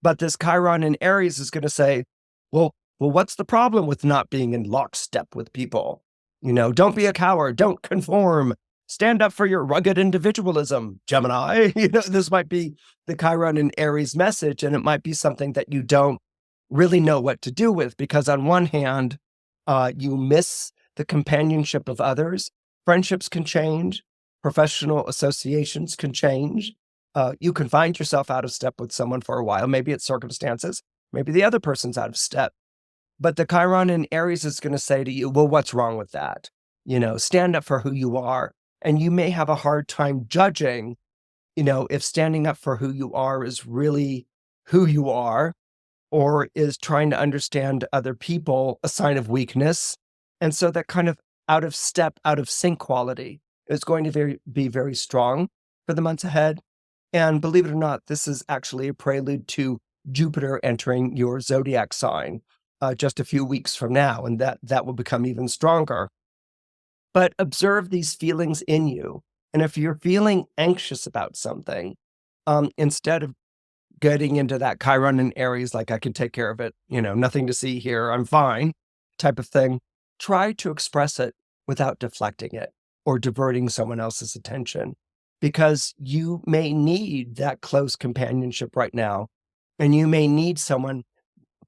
but this Chiron in Aries is going to say, well, what's the problem with not being in lockstep with people? Don't be a coward, don't conform, stand up for your rugged individualism, Gemini. This might be the Chiron in Aries message, and it might be something that you don't really know what to do with, because on one hand, you miss the companionship of others. Friendships can change. Professional associations can change. You can find yourself out of step with someone for a while. Maybe it's circumstances. Maybe the other person's out of step. But the Chiron in Aries is going to say to you, well, what's wrong with that? Stand up for who you are. And you may have a hard time judging, if standing up for who you are is really who you are, or is trying to understand other people a sign of weakness. And so that kind of out of step, out of sync quality is going to be very strong for the months ahead. And believe it or not, this is actually a prelude to Jupiter entering your zodiac sign just a few weeks from now, and that will become even stronger. But observe these feelings in you. And if you're feeling anxious about something, instead of getting into that Chiron in Aries, like I can take care of it, nothing to see here, I'm fine type of thing, try to express it without deflecting it or diverting someone else's attention, because you may need that close companionship right now, and you may need someone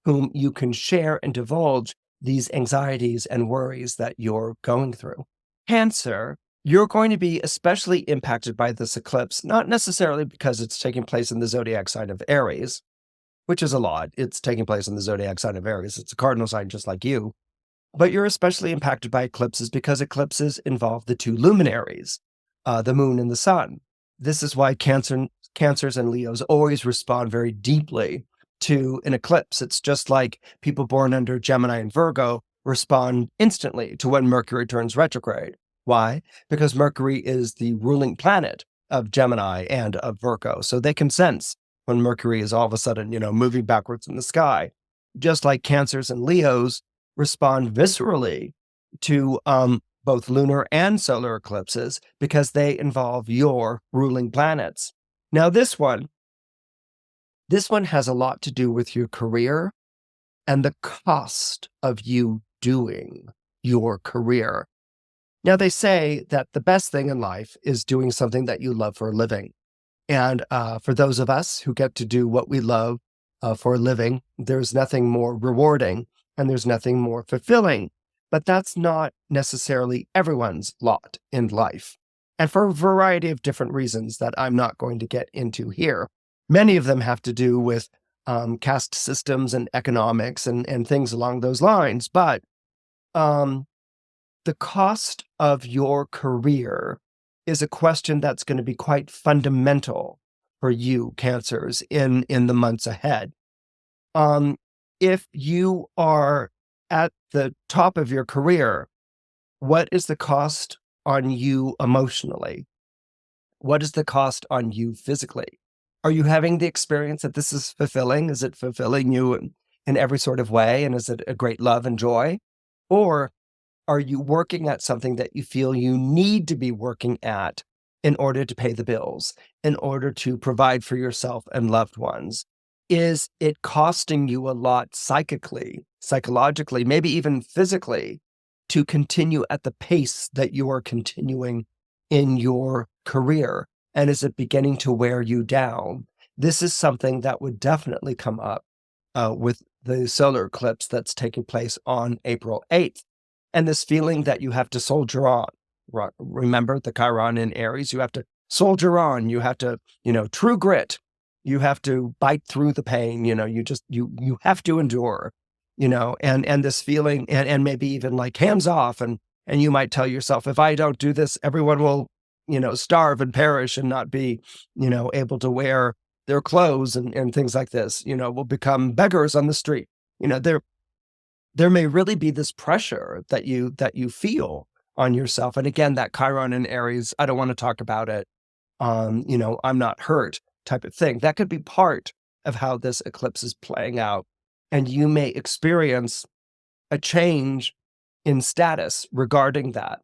whom you can share and divulge these anxieties and worries that you're going through. Cancer, you're going to be especially impacted by this eclipse, not necessarily because it's taking place in the zodiac sign of Aries, which is a lot. It's taking place in the zodiac sign of Aries. It's a cardinal sign just like you. But you're especially impacted by eclipses because eclipses involve the two luminaries, the moon and the sun. This is why Cancers and Leos always respond very deeply to an eclipse. It's just like people born under Gemini and Virgo respond instantly to when Mercury turns retrograde. Why? Because Mercury is the ruling planet of Gemini and of Virgo. So they can sense when Mercury is all of a sudden, moving backwards in the sky. Just like Cancers and Leos respond viscerally to both lunar and solar eclipses because they involve your ruling planets. Now, this one has a lot to do with your career and the cost of you doing your career. Now, they say that the best thing in life is doing something that you love for a living. And for those of us who get to do what we love for a living, there's nothing more rewarding and there's nothing more fulfilling. But that's not necessarily everyone's lot in life. And for a variety of different reasons that I'm not going to get into here. Many of them have to do with caste systems and economics and things along those lines. But the cost of your career is a question that's going to be quite fundamental for you, Cancers, in the months ahead. If you are at the top of your career, what is the cost on you emotionally? What is the cost on you physically? Are you having the experience that this is fulfilling? Is it fulfilling you in every sort of way? And is it a great love and joy? Or are you working at something that you feel you need to be working at in order to pay the bills, in order to provide for yourself and loved ones? Is it costing you a lot psychically, psychologically, maybe even physically, to continue at the pace that you are continuing in your career? And is it beginning to wear you down? This is something that would definitely come up with the solar eclipse that's taking place on April 8th. And this feeling that you have to soldier on. Remember the Chiron in Aries? You have to soldier on. You have to, true grit. You have to bite through the pain. You have to endure, and this feeling, and maybe even like hands off. And you might tell yourself, if I don't do this, everyone will, starve and perish and not be, able to wear their clothes and things like this, will become beggars on the street. There may really be this pressure that you feel on yourself. And again, that Chiron in Aries, I don't want to talk about it. I'm not hurt type of thing. That could be part of how this eclipse is playing out. And you may experience a change in status regarding that.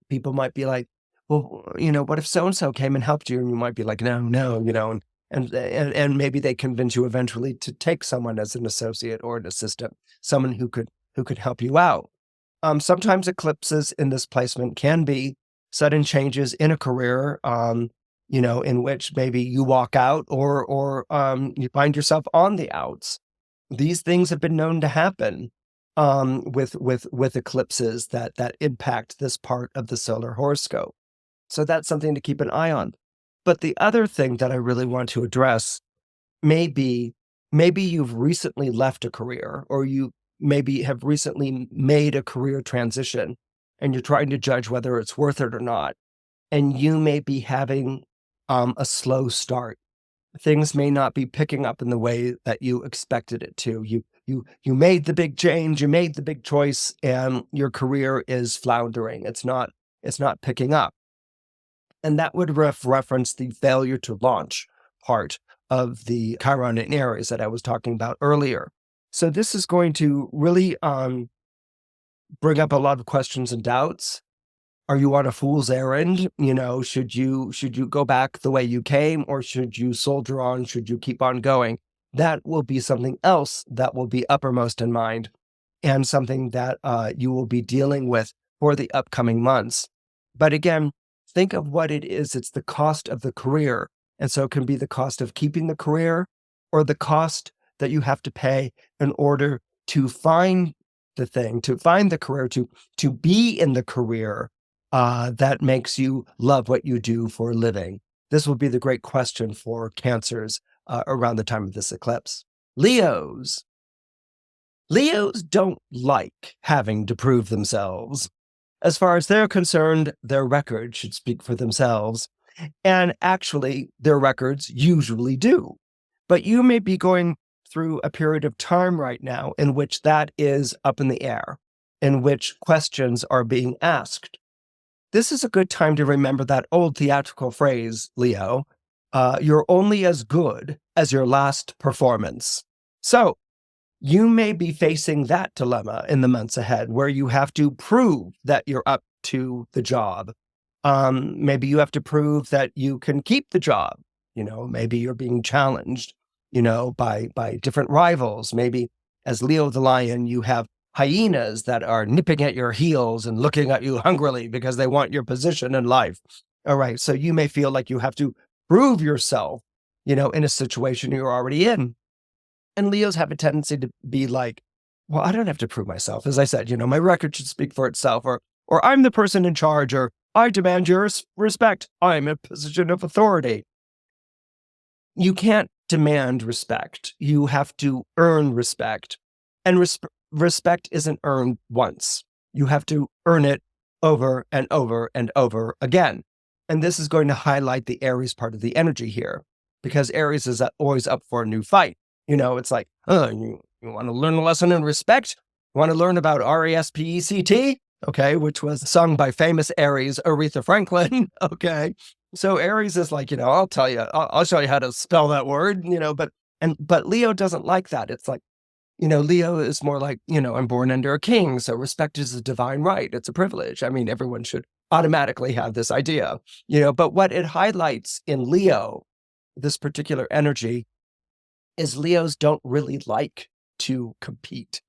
People might be like, well, what if so-and-so came and helped you? And you might be like, no, and maybe they convince you eventually to take someone as an associate or an assistant, someone who could help you out. Sometimes eclipses in this placement can be sudden changes in a career, in which maybe you walk out or you find yourself on the outs. These things have been known to happen with eclipses that impact this part of the solar horoscope. So that's something to keep an eye on. But the other thing that I really want to address maybe you've recently left a career, or you maybe have recently made a career transition and you're trying to judge whether it's worth it or not. And you may be having a slow start. Things may not be picking up in the way that you expected it to. You made the big change, you made the big choice, and your career is floundering. It's not picking up. And that would reference the failure to launch part of the Chiron in Aries that I was talking about earlier. So this is going to really bring up a lot of questions and doubts. Are you on a fool's errand? Should you go back the way you came, or should you soldier on? Should you keep on going? That will be something else that will be uppermost in mind, and something that you will be dealing with for the upcoming months. But again, think of what it is. It's the cost of the career. And so it can be the cost of keeping the career, or the cost that you have to pay in order to find the thing, to find the career, to be in the career that makes you love what you do for a living. This will be the great question for Cancers around the time of this eclipse. Leos don't like having to prove themselves. As far as they're concerned, their records should speak for themselves. And actually, their records usually do. But you may be going through a period of time right now in which that is up in the air, in which questions are being asked. This is a good time to remember that old theatrical phrase, Leo, you're only as good as your last performance. So you may be facing that dilemma in the months ahead, where you have to prove that you're up to the job. Maybe you have to prove that you can keep the job. Maybe you're being challenged, by different rivals. Maybe as Leo the lion, you have hyenas that are nipping at your heels and looking at you hungrily because they want your position in life. All right. So you may feel like you have to prove yourself, in a situation you're already in. And Leos have a tendency to be like, well, I don't have to prove myself. As I said, my record should speak for itself, or I'm the person in charge, or I demand your respect. I'm in a position of authority. You can't demand respect. You have to earn respect. And respect isn't earned once. You have to earn it over and over and over again. And this is going to highlight the Aries part of the energy here, because Aries is always up for a new fight. It's like, you want to learn a lesson in respect? You want to learn about RESPECT? Okay, which was sung by famous Aries, Aretha Franklin. Okay. So Aries is like, I'll tell you, I'll show you how to spell that word, but Leo doesn't like that. It's like, Leo is more like, I'm born under a king, so respect is a divine right. It's a privilege. I mean, everyone should automatically have this idea, but what it highlights in Leo, this particular energy, is Leos don't really like to compete.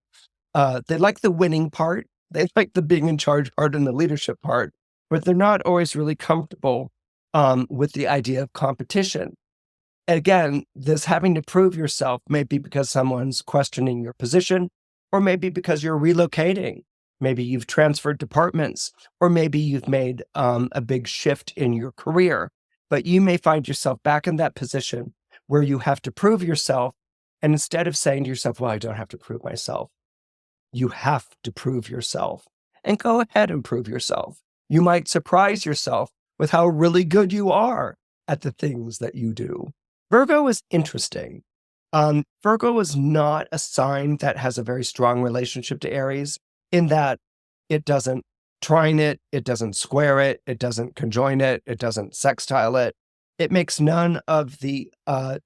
They like the winning part. They like the being in charge part and the leadership part, but they're not always really comfortable with the idea of competition. Again, this having to prove yourself may be because someone's questioning your position, or maybe because you're relocating. Maybe you've transferred departments, or maybe you've made a big shift in your career. But you may find yourself back in that position where you have to prove yourself. And instead of saying to yourself, well, I don't have to prove myself, you have to prove yourself. And go ahead and prove yourself. You might surprise yourself with how really good you are at the things that you do. Virgo is interesting. Virgo is not a sign that has a very strong relationship to Aries, in that it doesn't trine it, it doesn't square it, it doesn't conjoin it, it doesn't sextile it. It makes none of the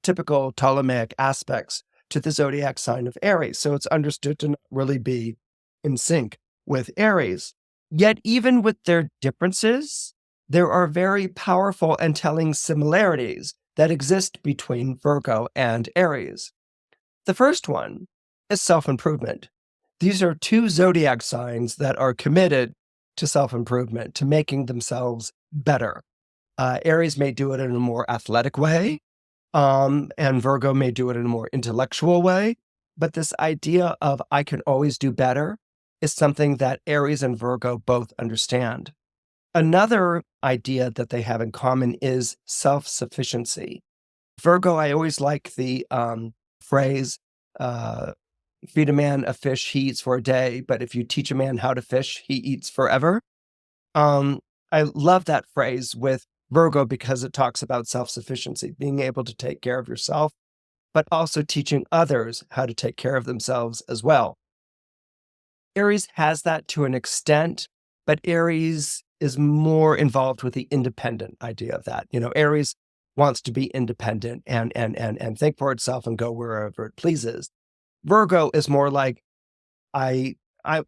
typical Ptolemaic aspects to the zodiac sign of Aries. So it's understood to not really be in sync with Aries. Yet even with their differences, there are very powerful and telling similarities that exist between Virgo and Aries. The first one is self-improvement. These are two zodiac signs that are committed to self-improvement, to making themselves better. Aries may do it in a more athletic way, and Virgo may do it in a more intellectual way. But this idea of I can always do better is something that Aries and Virgo both understand. Another idea that they have in common is self-sufficiency. Virgo, I always like the phrase, feed a man a fish, he eats for a day, but if you teach a man how to fish, he eats forever. I love that phrase with Virgo because it talks about self-sufficiency, being able to take care of yourself, but also teaching others how to take care of themselves as well. Aries has that to an extent, but Aries is more involved with the independent idea of that. Aries wants to be independent and think for itself and go wherever it pleases. Virgo is more like, I'm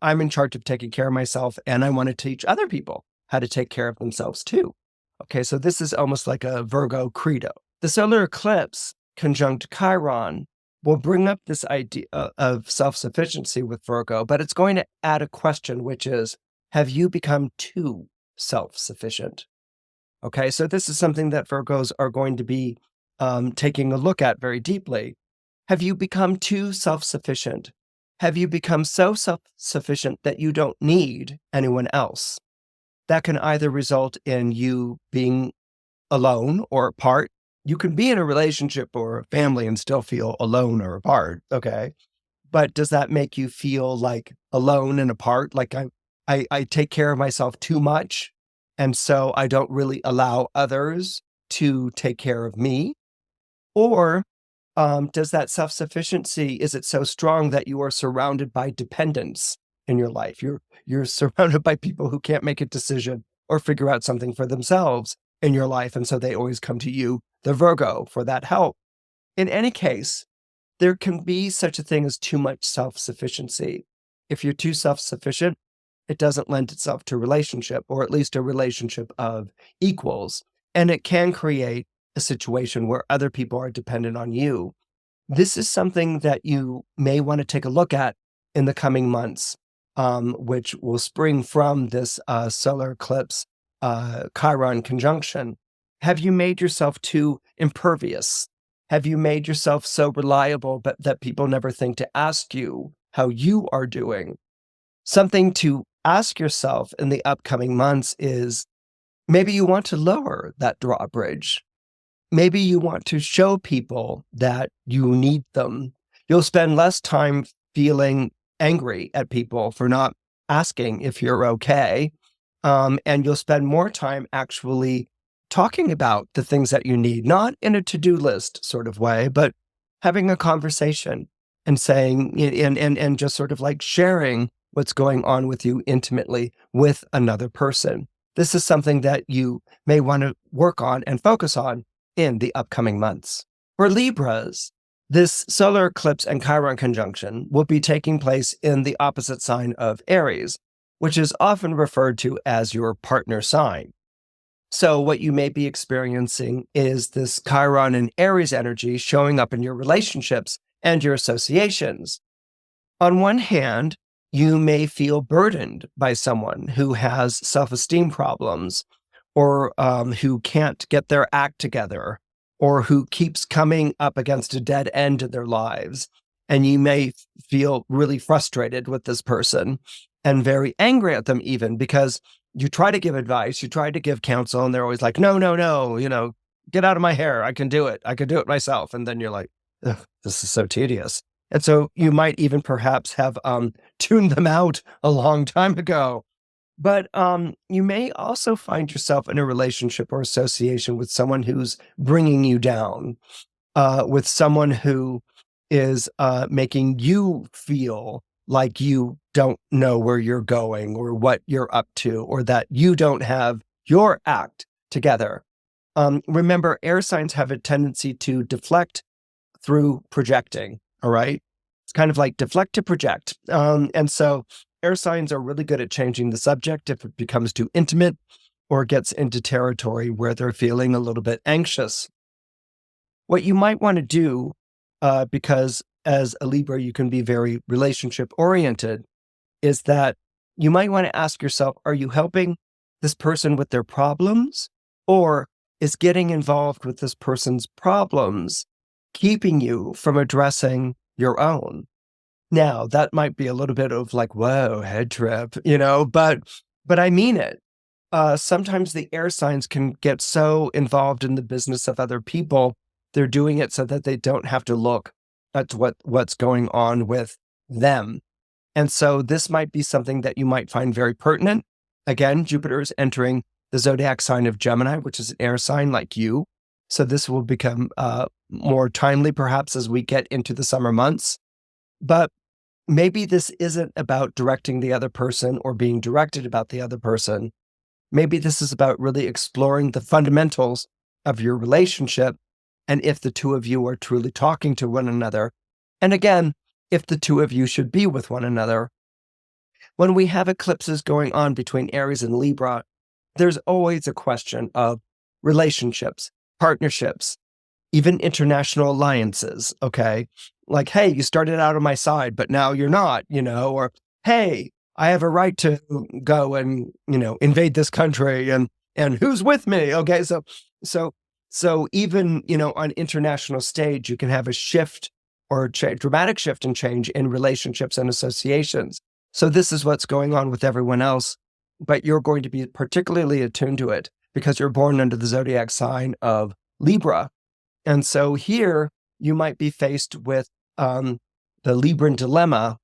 in charge of taking care of myself, and I want to teach other people how to take care of themselves too. Okay, so this is almost like a Virgo credo. The solar eclipse conjunct Chiron will bring up this idea of self-sufficiency with Virgo, but it's going to add a question, which is, have you become too self-sufficient? Okay, so this is something that Virgos are going to be taking a look at very deeply. Have you become too self-sufficient? Have you become so self-sufficient that you don't need anyone else? That can either result in you being alone or apart. You can be in a relationship or a family and still feel alone or apart, okay? But does that make you feel like alone and apart? Like I take care of myself too much, and so I don't really allow others to take care of me? Or does that self-sufficiency, is it so strong that you are surrounded by dependence in your life? You're surrounded by people who can't make a decision or figure out something for themselves in your life, and so they always come to you, the Virgo, for that help. In any case, there can be such a thing as too much self-sufficiency. If you're too self-sufficient, it doesn't lend itself to a relationship, or at least a relationship of equals, and it can create a situation where other people are dependent on you. This is something that you may want to take a look at in the coming months, which will spring from this solar eclipse Chiron conjunction. Have you made yourself too impervious? Have you made yourself so reliable but that people never think to ask you how you are doing? Something to ask yourself in the upcoming months is, maybe you want to lower that drawbridge. Maybe you want to show people that you need them. You'll spend less time feeling angry at people for not asking if you're okay. And you'll spend more time actually talking about the things that you need, not in a to-do list sort of way, but having a conversation and saying, and just sort of like sharing what's going on with you intimately with another person. This is something that you may want to work on and focus on in the upcoming months. For Libras, this solar eclipse and Chiron conjunction will be taking place in the opposite sign of Aries, which is often referred to as your partner sign. So what you may be experiencing is this Chiron and Aries energy showing up in your relationships and your associations. On one hand, You may feel burdened by someone who has self-esteem problems, or who can't get their act together, or who keeps coming up against a dead end in their lives. And you may feel really frustrated with this person and very angry at them, even because you try to give advice, you try to give counsel, and they're always like, no, no, no, get out of my hair. I can do it. I can do it myself. And then you're like, ugh, this is so tedious. And so you might even perhaps have tuned them out a long time ago. But you may also find yourself in a relationship or association with someone who's bringing you down, with someone who is making you feel like you don't know where you're going or what you're up to, or that you don't have your act together. Remember, air signs have a tendency to deflect through projecting, all right? It's kind of like deflect to project. And so air signs are really good at changing the subject if it becomes too intimate or gets into territory where they're feeling a little bit anxious. What you might want to do, because as a Libra, you can be very relationship oriented, is that you might want to ask yourself, are you helping this person with their problems, or is getting involved with this person's problems keeping you from addressing your own? Now, that might be a little bit of like, whoa, head trip, but I mean it. Sometimes the air signs can get so involved in the business of other people, they're doing it so that they don't have to look at what's going on with them. And so this might be something that you might find very pertinent. Again, Jupiter is entering the zodiac sign of Gemini, which is an air sign like you. So this will become more timely perhaps as we get into the summer months. But maybe this isn't about directing the other person or being directed about the other person. Maybe this is about really exploring the fundamentals of your relationship, and if the two of you are truly talking to one another. And again, if the two of you should be with one another. When we have eclipses going on between Aries and Libra, there's always a question of relationships, partnerships, even international alliances, okay? Like, hey, you started out on my side, but now you're not, or hey, I have a right to go and, invade this country, and who's with me? Okay, so even, on international stage, you can have a shift or dramatic shift and change in relationships and associations. So this is what's going on with everyone else, but you're going to be particularly attuned to it because you're born under the zodiac sign of Libra. And so here you might be faced with the Libran dilemma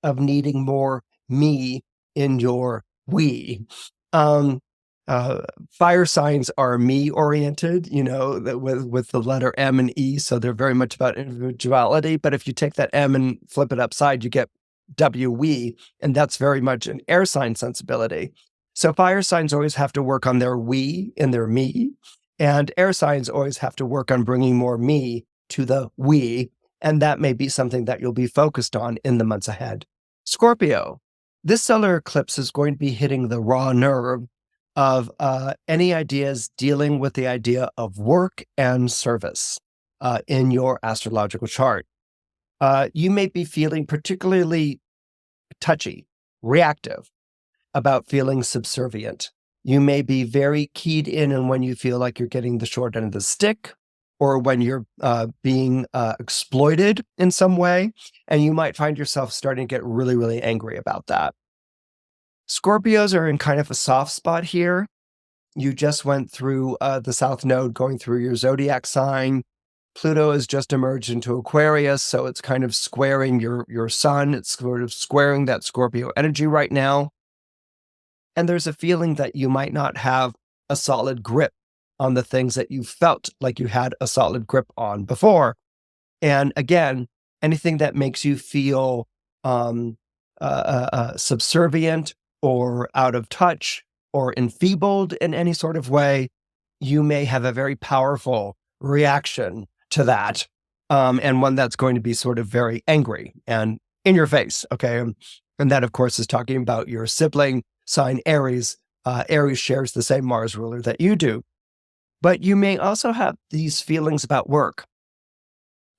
of needing more me in your we. Fire signs are me oriented, with the letter M and E. So they're very much about individuality. But if you take that M and flip it upside, you get W, we, and that's very much an air sign sensibility. So fire signs always have to work on their we and their me. And air signs always have to work on bringing more me to the we. And that may be something that you'll be focused on in the months ahead. Scorpio, this solar eclipse is going to be hitting the raw nerve of any ideas dealing with the idea of work and service in your astrological chart. You may be feeling particularly touchy, reactive about feeling subservient. You may be very keyed in on when you feel like you're getting the short end of the stick, or when you're being exploited in some way, and you might find yourself starting to get really, really angry about that. Scorpios are in kind of a soft spot here. You just went through the South Node going through your zodiac sign. Pluto has just emerged into Aquarius, so it's kind of squaring your sun. It's sort of squaring that Scorpio energy right now. And there's a feeling that you might not have a solid grip on the things that you felt like you had a solid grip on before. And again, anything that makes you feel subservient or out of touch or enfeebled in any sort of way, you may have a very powerful reaction to that, and one that's going to be sort of very angry and in your face, okay? And that, of course, is talking about your sibling sign Aries. Aries shares the same Mars ruler that you do. But you may also have these feelings about work.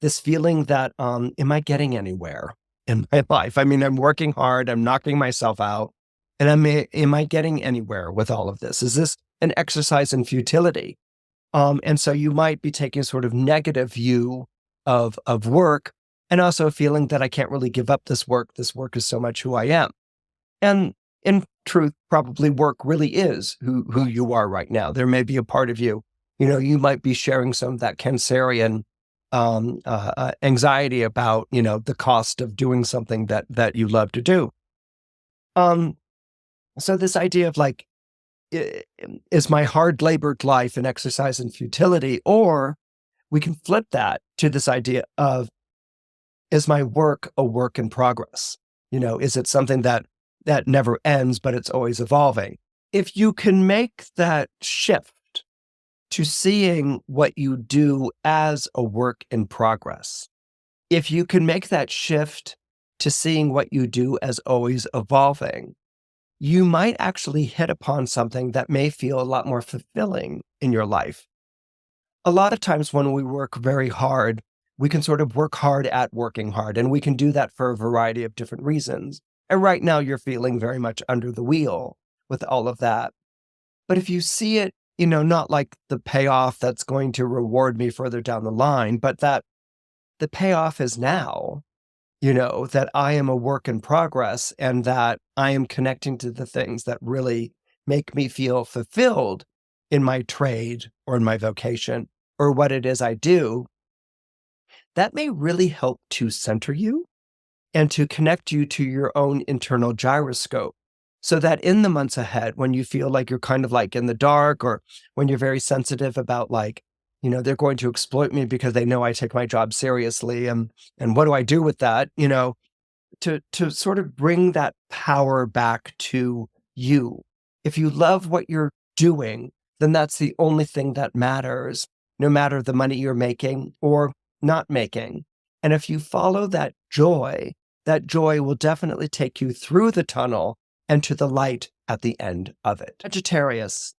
This feeling that, am I getting anywhere? in my life. I mean, I'm working hard, I'm knocking myself out, and am I getting anywhere with all of this? Is this an exercise in futility? And so you might be taking a sort of negative view of work, and also feeling that I can't really give up this work. This work is so much who I am. And in truth, probably work really is who you are right now. There may be a part of you, you might be sharing some of that Cancerian anxiety about, the cost of doing something that you love to do. So this idea of like, is my hard labored life an exercise in futility? Or we can flip that to this idea of, is my work a work in progress? Is it something that never ends, but it's always evolving? If you can make that shift to seeing what you do as a work in progress, if you can make that shift to seeing what you do as always evolving, you might actually hit upon something that may feel a lot more fulfilling in your life. A lot of times when we work very hard, we can sort of work hard at working hard, and we can do that for a variety of different reasons. And right now you're feeling very much under the wheel with all of that. But if you see it, not like the payoff that's going to reward me further down the line, but that the payoff is now, that I am a work in progress, and that I am connecting to the things that really make me feel fulfilled in my trade or in my vocation or what it is I do, that may really help to center you and to connect you to your own internal gyroscope, so that in the months ahead, when you feel like you're kind of like in the dark, or when you're very sensitive about like, they're going to exploit me because they know I take my job seriously, and what do I do with that? To sort of bring that power back to you. If you love what you're doing, then that's the only thing that matters, no matter the money you're making or not making. And if you follow that joy will definitely take you through the tunnel and to the light at the end of it. Sagittarius.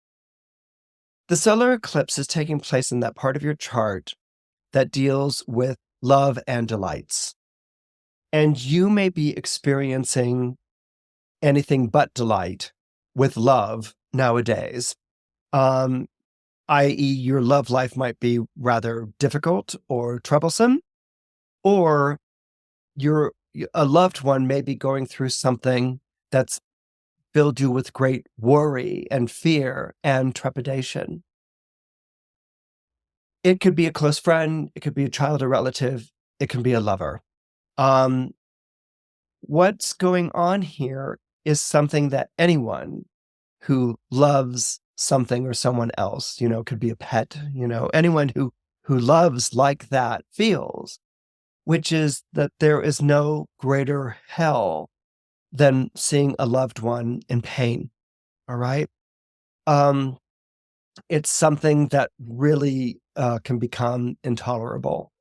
The solar eclipse is taking place in that part of your chart that deals with love and delights. And you may be experiencing anything but delight with love nowadays. I.e., your love life might be rather difficult or troublesome, or a loved one may be going through something that's filled you with great worry and fear and trepidation. It could be a close friend, it could be a child or relative, it can be a lover. What's going on here is something that anyone who loves something or someone else, could be a pet, anyone who loves like that feels, which is that there is no greater hell than seeing a loved one in pain. All right. It's something that really can become intolerable.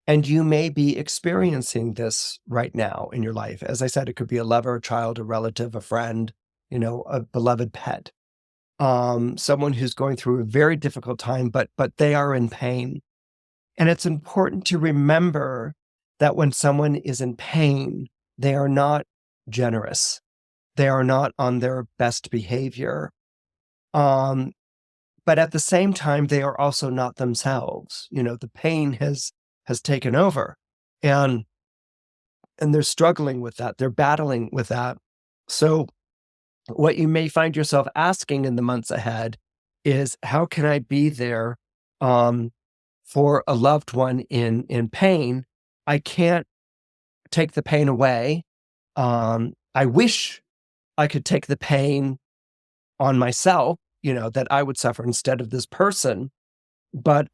And you may be experiencing this right now in your life. As I said, it could be a lover, a child, a relative, a friend, a beloved pet. Someone who's going through a very difficult time, but they are in pain. And it's important to remember that when someone is in pain, they are not generous. They are not on their best behavior. But at the same time, they are also not themselves. The pain has taken over, and they're struggling with that. They're battling with that. So what you may find yourself asking in the months ahead is, how can I be there for a loved one in pain? I can't take the pain away. I wish I could take the pain on myself, that I would suffer instead of this person. But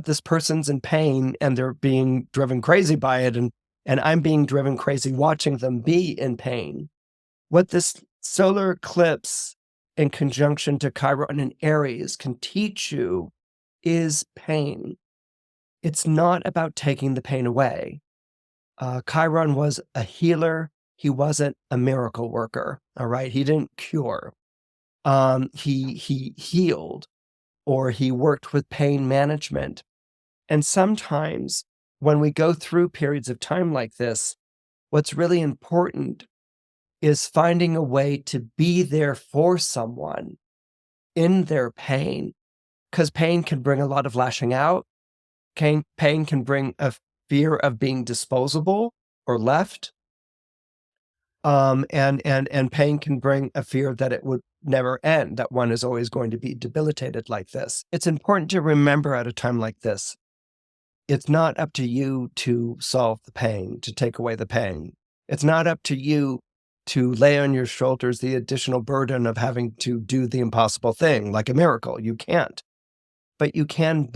this person's in pain, and they're being driven crazy by it, and I'm being driven crazy watching them be in pain. What this solar eclipse in conjunction to Chiron and Aries can teach you is pain. It's not about taking the pain away. Chiron was a healer. He wasn't a miracle worker. All right. He didn't cure. He healed, or he worked with pain management. And sometimes when we go through periods of time like this, What's really important is finding a way to be there for someone in their pain, because pain can bring a lot of lashing out. Pain can bring a fear of being disposable or left. And pain can bring a fear that it would never end, that one is always going to be debilitated like this. It's important to remember at a time like this, it's not up to you to solve the pain, to take away the pain. It's not up to you to lay on your shoulders the additional burden of having to do the impossible thing, like a miracle. You can't. But you can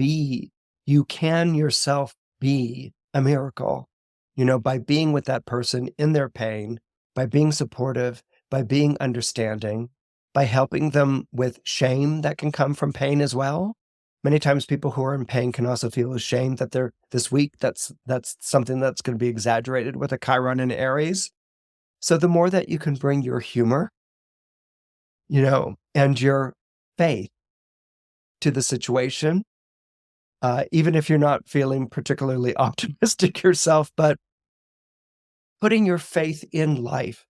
yourself be a miracle, by being with that person in their pain, by being supportive, by being understanding, by helping them with shame that can come from pain as well. Many times people who are in pain can also feel ashamed that they're this weak. That's something that's going to be exaggerated with a Chiron and Aries. So the more that you can bring your humor, and your faith to the situation, even if you're not feeling particularly optimistic yourself, but putting your faith in life,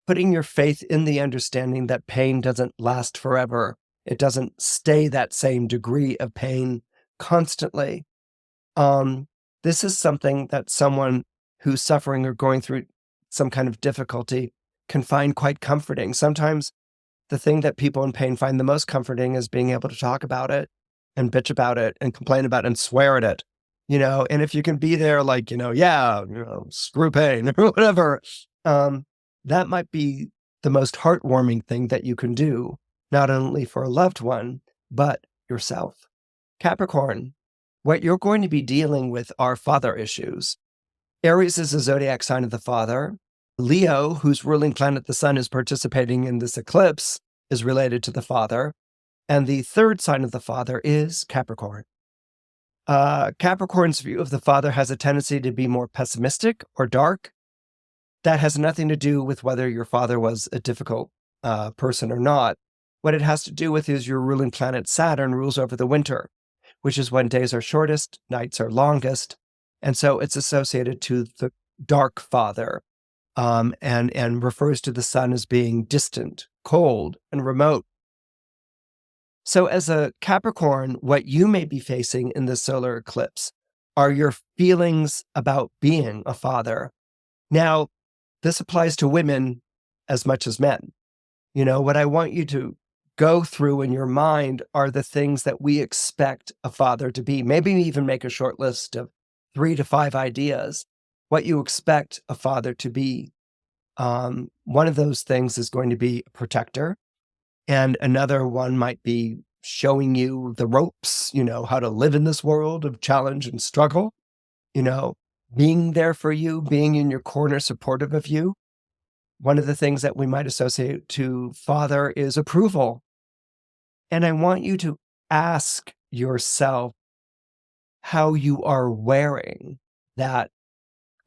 putting your faith in the understanding that pain doesn't last forever. It doesn't stay that same degree of pain constantly. This is something that someone who's suffering or going through some kind of difficulty can find quite comforting. Sometimes the thing that people in pain find the most comforting is being able to talk about it and bitch about it and complain about it and swear at it, and if you can be there like, screw pain or whatever, that might be the most heartwarming thing that you can do, not only for a loved one, but yourself. Capricorn, what you're going to be dealing with are father issues. Aries is a zodiac sign of the father. Leo, whose ruling planet the sun is participating in this eclipse, is related to the father. And the third sign of the father is Capricorn. Capricorn's view of the father has a tendency to be more pessimistic or dark. That has nothing to do with whether your father was a difficult person or not. What it has to do with is your ruling planet Saturn rules over the winter, which is when days are shortest, nights are longest. And so it's associated to the dark father, and refers to the sun as being distant, cold, and remote. So as a Capricorn, what you may be facing in the solar eclipse are your feelings about being a father. Now, this applies to women as much as men. What I want you to go through in your mind are the things that we expect a father to be. Maybe even make a short list of 3 to 5 ideas, what you expect a father to be. One of those things is going to be a protector. And another one might be showing you the ropes, how to live in this world of challenge and struggle, being there for you, being in your corner, supportive of you. One of the things that we might associate to father is approval. And I want you to ask yourself how you are wearing that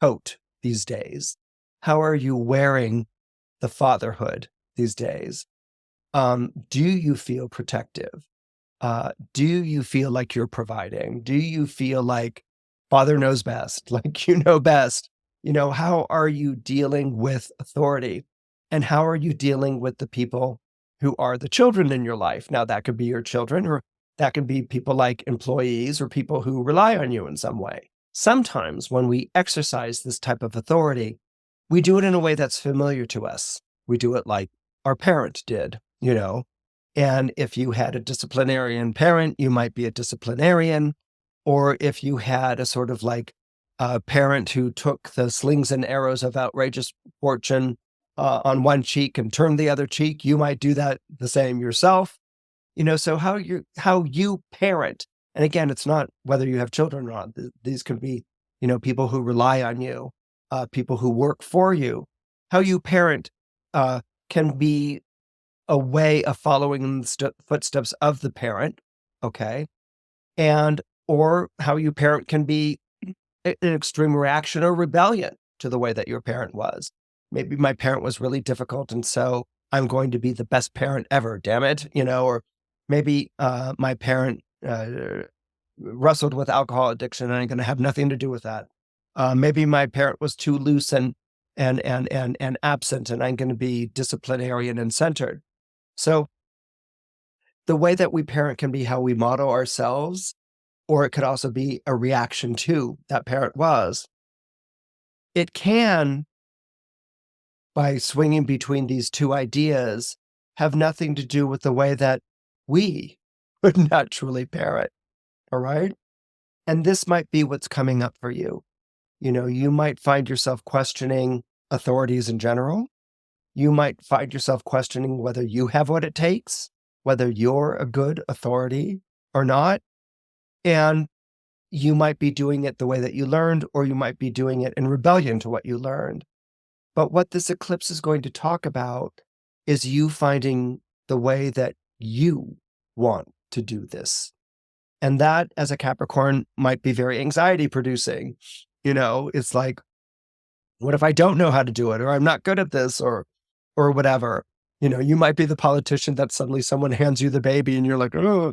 coat these days. How are you wearing the fatherhood these days? Do you feel protective? Do you feel like you're providing? Do you feel like father knows best, like you know best? How are you dealing with authority? And how are you dealing with the people who are the children in your life? Now, that could be your children, or that could be people like employees or people who rely on you in some way. Sometimes when we exercise this type of authority, we do it in a way that's familiar to us. We do it like our parent did, and if you had a disciplinarian parent, you might be a disciplinarian. Or if you had a sort of like a parent who took the slings and arrows of outrageous fortune on one cheek and turned the other cheek, you might do that the same yourself. So how you parent, and again, it's not whether you have children or not. These could be, people who rely on you, people who work for you. How you parent can be a way of following in the footsteps of the parent, okay? Or how you parent can be an extreme reaction or rebellion to the way that your parent was. Maybe my parent was really difficult, and so I'm going to be the best parent ever, damn it, or maybe my parent wrestled with alcohol addiction and I'm going to have nothing to do with that. Maybe my parent was too loose and and absent, and I'm going to be disciplinarian and centered. So the way that we parent can be how we model ourselves, or it could also be a reaction to that parent was. It can, by swinging between these two ideas, have nothing to do with the way that we would naturally parent, all right? And this might be what's coming up for you. You might find yourself questioning authorities in general. You might find yourself questioning whether you have what it takes, whether you're a good authority or not. And you might be doing it the way that you learned, or you might be doing it in rebellion to what you learned. But what this eclipse is going to talk about is you finding the way that you want to do this. And that, as a Capricorn, might be very anxiety producing. It's like, what if I don't know how to do it, or I'm not good at this, or whatever? You might be the politician that suddenly someone hands you the baby and you're like, oh,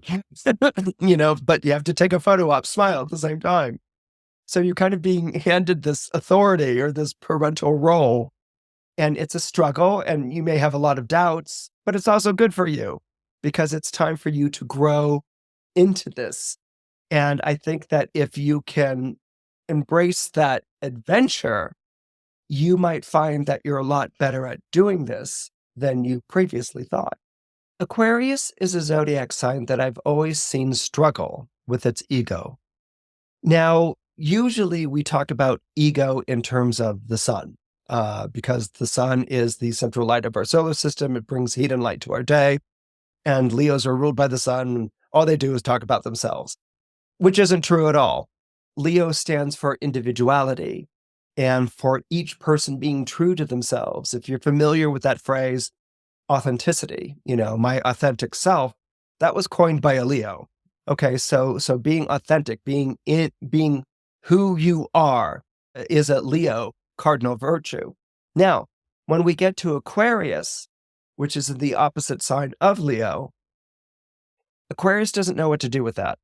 but you have to take a photo op, smile at the same time. So you're kind of being handed this authority or this parental role, and it's a struggle, and you may have a lot of doubts, but it's also good for you because it's time for you to grow into this. And I think that if you can embrace that adventure, you might find that you're a lot better at doing this than you previously thought. Aquarius is a zodiac sign that I've always seen struggle with its ego. Now, usually we talk about ego in terms of the sun, because the sun is the central light of our solar system. It brings heat and light to our day, and Leos are ruled by the sun. All they do is talk about themselves, which isn't true at all. Leo stands for individuality and for each person being true to themselves. If you're familiar with that phrase, authenticity, my authentic self, that was coined by a Leo. Okay, so being authentic, being who you are, is a Leo cardinal virtue. Now, when we get to Aquarius, which is the opposite sign of Leo, Aquarius doesn't know what to do with that.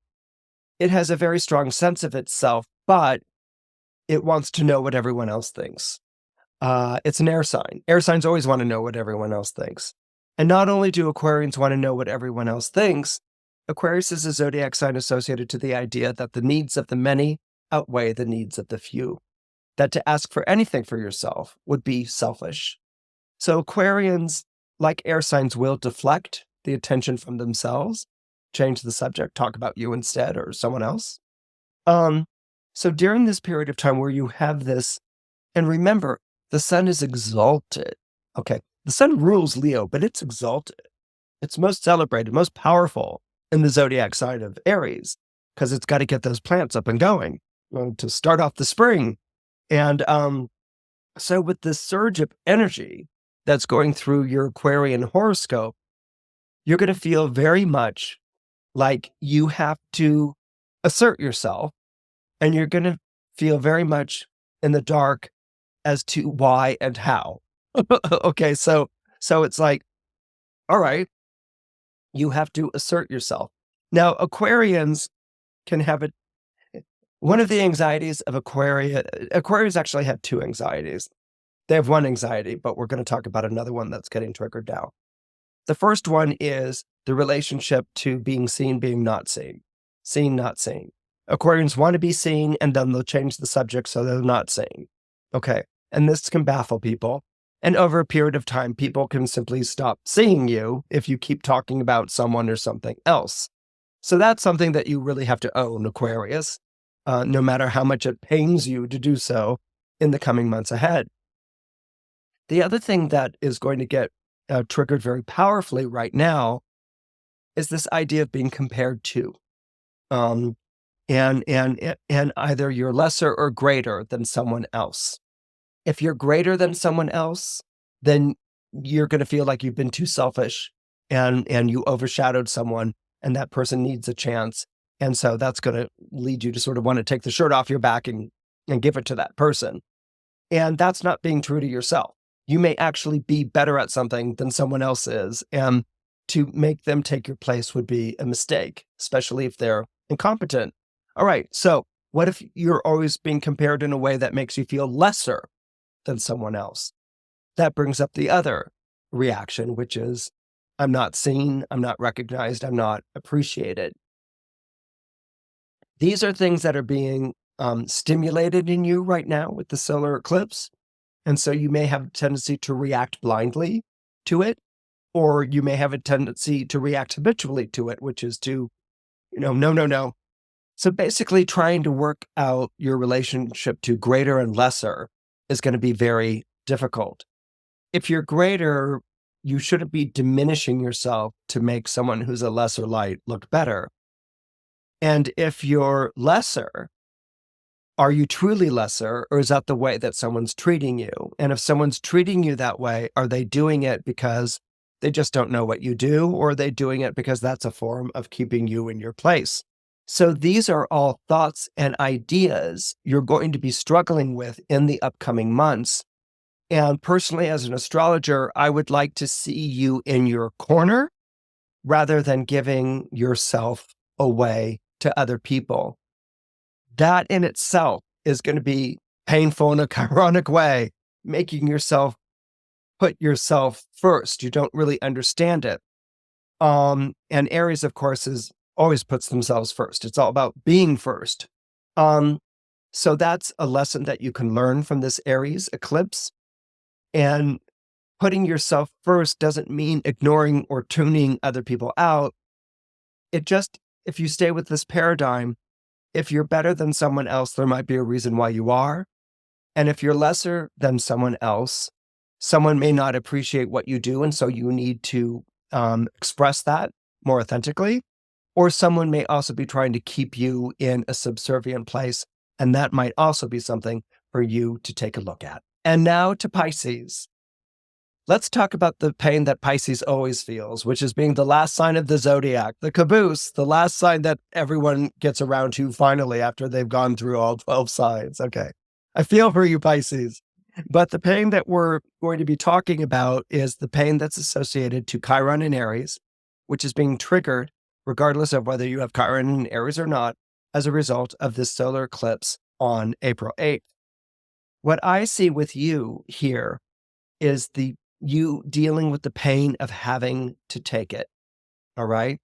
It has a very strong sense of itself, but it wants to know what everyone else thinks. It's an air sign. Air signs always want to know what everyone else thinks. And not only do Aquarians want to know what everyone else thinks, Aquarius is a zodiac sign associated to the idea that the needs of the many outweigh the needs of the few. That to ask for anything for yourself would be selfish. So Aquarians, like air signs, will deflect the attention from themselves, change the subject, talk about you instead or someone else. So during this period of time where you have this, and remember, the sun is exalted. Okay, the sun rules Leo, but it's exalted. It's most celebrated, most powerful in the zodiac sign of Aries, because it's got to get those plants up and going to start off the spring. And so with this surge of energy that's going through your Aquarian horoscope, you're going to feel very much like you have to assert yourself, and you're going to feel very much in the dark as to why and how. Okay, so it's like, all right, you have to assert yourself. Now, Aquarians can have one of the anxieties of Aquarians actually have two anxieties. They have one anxiety, but we're going to talk about another one that's getting triggered now. The first one is the relationship to being seen, being not seen. Seen, not seen. Aquarians want to be seen, and then they'll change the subject so they're not seen. Okay, and this can baffle people. And over a period of time, people can simply stop seeing you if you keep talking about someone or something else. So that's something that you really have to own, Aquarius, no matter how much it pains you to do so in the coming months ahead. The other thing that is going to get triggered very powerfully right now is this idea of being compared to. And either you're lesser or greater than someone else. If you're greater than someone else, then you're going to feel like you've been too selfish and you overshadowed someone, and that person needs a chance. And so that's going to lead you to sort of want to take the shirt off your back and give it to that person. And that's not being true to yourself. You may actually be better at something than someone else is. And to make them take your place would be a mistake, especially if they're incompetent. All right, so what if you're always being compared in a way that makes you feel lesser than someone else. That brings up the other reaction, which is, I'm not seen, I'm not recognized, I'm not appreciated. These are things that are being stimulated in you right now with the solar eclipse. And so you may have a tendency to react blindly to it, or you may have a tendency to react habitually to it, which is to, no. So basically trying to work out your relationship to greater and lesser is going to be very difficult. If you're greater, you shouldn't be diminishing yourself to make someone who's a lesser light look better. And if you're lesser, are you truly lesser, or is that the way that someone's treating you? And if someone's treating you that way, are they doing it because they just don't know what you do, or are they doing it because that's a form of keeping you in your place? So these are all thoughts and ideas you're going to be struggling with in the upcoming months. And personally, as an astrologer, I would like to see you in your corner rather than giving yourself away to other people. That in itself is going to be painful in a chironic way, making yourself put yourself first. You don't really understand it. And Aries, of course, always puts themselves first. It's all about being first. So that's a lesson that you can learn from this Aries eclipse. And putting yourself first doesn't mean ignoring or tuning other people out. It just, if you stay with this paradigm, if you're better than someone else, there might be a reason why you are. And if you're lesser than someone else, someone may not appreciate what you do. And so you need to express that more authentically. Or someone may also be trying to keep you in a subservient place. And that might also be something for you to take a look at. And now to Pisces. Let's talk about the pain that Pisces always feels, which is being the last sign of the zodiac, the caboose, the last sign that everyone gets around to finally after they've gone through all 12 signs. Okay. I feel for you, Pisces. But the pain that we're going to be talking about is the pain that's associated to Chiron and Aries, which is being triggered, regardless of whether you have Chiron and Aries or not, as a result of this solar eclipse on April 8th. What I see with you here is you dealing with the pain of having to take it. All right.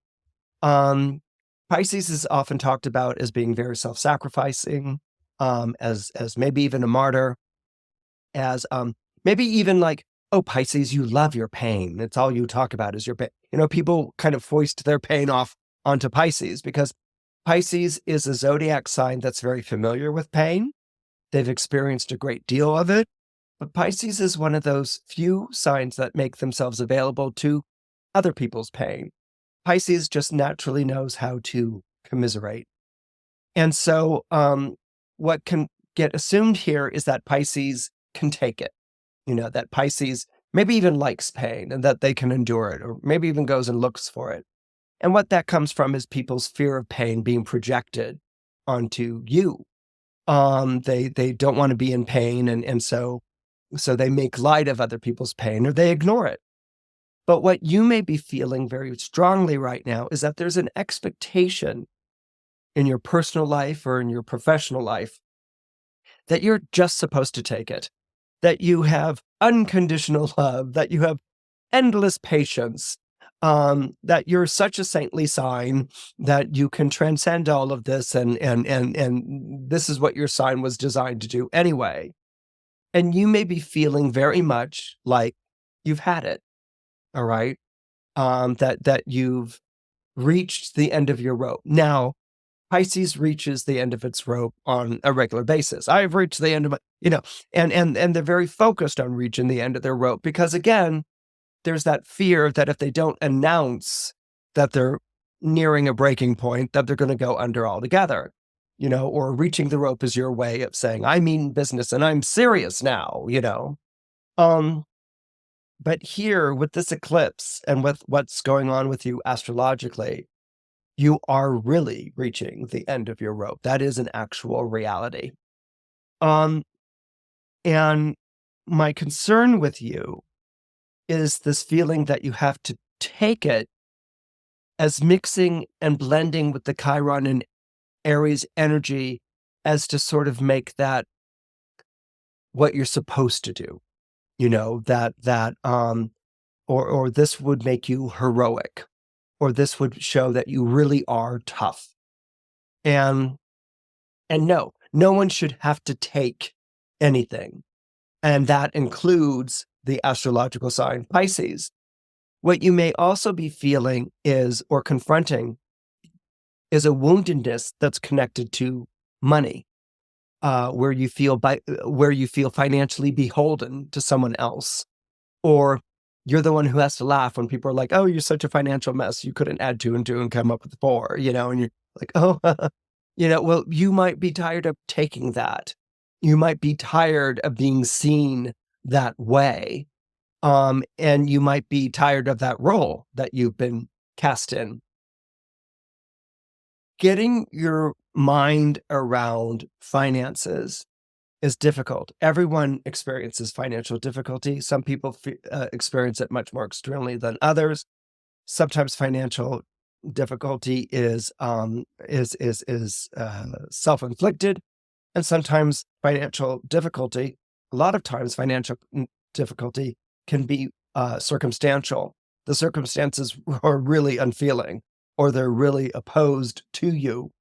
Pisces is often talked about as being very self-sacrificing, as maybe even a martyr, as maybe even like, oh, Pisces, you love your pain. It's all you talk about is your pain. People kind of foist their pain off onto Pisces because Pisces is a zodiac sign that's very familiar with pain. They've experienced a great deal of it. But Pisces is one of those few signs that make themselves available to other people's pain. Pisces just naturally knows how to commiserate. And so what can get assumed here is that Pisces can take it, that Pisces maybe even likes pain and that they can endure it, or maybe even goes and looks for it. And what that comes from is people's fear of pain being projected onto you. They don't want to be in pain, and so they make light of other people's pain or they ignore it. But what you may be feeling very strongly right now is that there's an expectation in your personal life or in your professional life that you're just supposed to take it, that you have unconditional love, that you have endless patience, that you're such a saintly sign that you can transcend all of this and this is what your sign was designed to do anyway. And you may be feeling very much like you've had it, all right? That you've reached the end of your rope. Now, Pisces reaches the end of its rope on a regular basis. I've reached the end of my, and they're very focused on reaching the end of their rope because, again, there's that fear that if they don't announce that they're nearing a breaking point, that they're going to go under altogether. Or reaching the rope is your way of saying, I mean business and I'm serious now, But here with this eclipse and with what's going on with you astrologically, you are really reaching the end of your rope. That is an actual reality. And my concern with you is this feeling that you have to take it as mixing and blending with the Chiron and Aries energy as to sort of make that what you're supposed to do, you know, or this would make you heroic, or this would show that you really are tough. And no one should have to take anything. And that includes the astrological sign Pisces. What you may also be feeling is, or confronting, is a woundedness that's connected to money, where you feel financially beholden to someone else, or you're the one who has to laugh when people are like, "Oh, you're such a financial mess. You couldn't add 2 and 2 and come up with 4," you know, and you're like, "Oh," you know, well, you might be tired of taking that. You might be tired of being seen that way. And you might be tired of that role that you've been cast in. Getting your mind around finances is difficult. Everyone experiences financial difficulty. Some people experience it much more extremely than others. Sometimes financial difficulty is self-inflicted, and sometimes financial difficulty, a lot of times financial difficulty can be circumstantial. The circumstances are really unfeeling, or they're really opposed to you.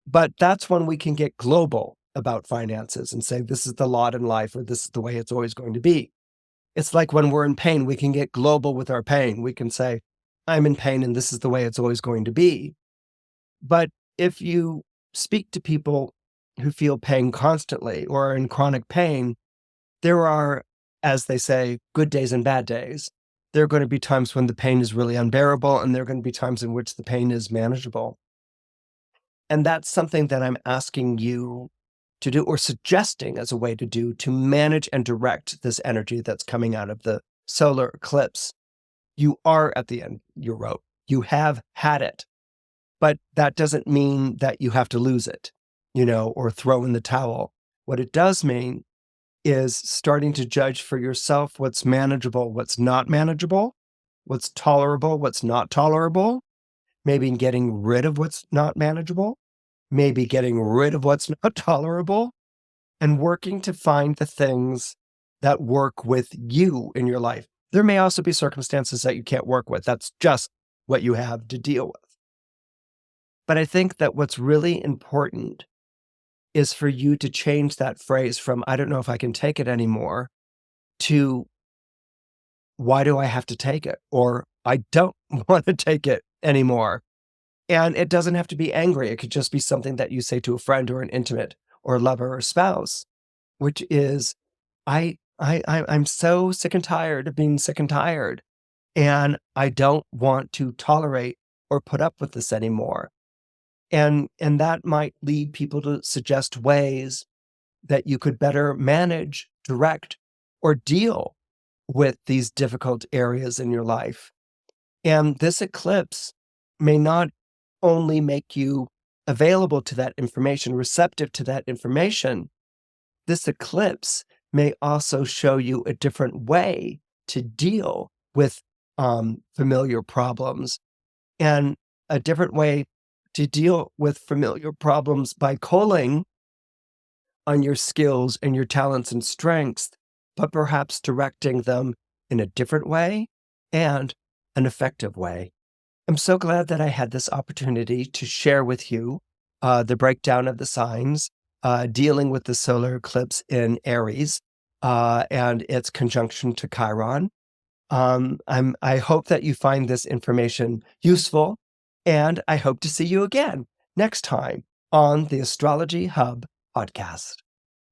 But that's when we can get global about finances and say, this is the lot in life, or this is the way it's always going to be. It's like when we're in pain, we can get global with our pain. We can say, I'm in pain and this is the way it's always going to be. But if you speak to people who feel pain constantly or are in chronic pain, there are, as they say, good days and bad days. There are going to be times when the pain is really unbearable, and there are going to be times in which the pain is manageable. And that's something that I'm asking you to do, or suggesting as a way to do, to manage and direct this energy that's coming out of the solar eclipse. You are at the end of your rope. You have had it. But that doesn't mean that you have to lose it, you know, or throw in the towel. What it does mean is starting to judge for yourself what's manageable, what's not manageable, what's tolerable, what's not tolerable, maybe getting rid of what's not manageable, maybe getting rid of what's not tolerable, and working to find the things that work with you in your life. There may also be circumstances that you can't work with. That's just what you have to deal with. But I think that what's really important is for you to change that phrase from, I don't know if I can take it anymore, to, why do I have to take it? Or, I don't want to take it anymore. And it doesn't have to be angry. It could just be something that you say to a friend or an intimate or lover or spouse, which is, I'm so sick and tired of being sick and tired. And I don't want to tolerate or put up with this anymore. And that might lead people to suggest ways that you could better manage, direct, or deal with these difficult areas in your life. And this eclipse may not only make you available to that information, receptive to that information, this eclipse may also show you a different way to deal with familiar problems, and a different way to deal with familiar problems by calling on your skills and your talents and strengths, but perhaps directing them in a different way and an effective way. I'm so glad that I had this opportunity to share with you the breakdown of the signs dealing with the solar eclipse in Aries and its conjunction to Chiron. I hope that you find this information useful, and I hope to see you again next time on the Astrology Hub podcast.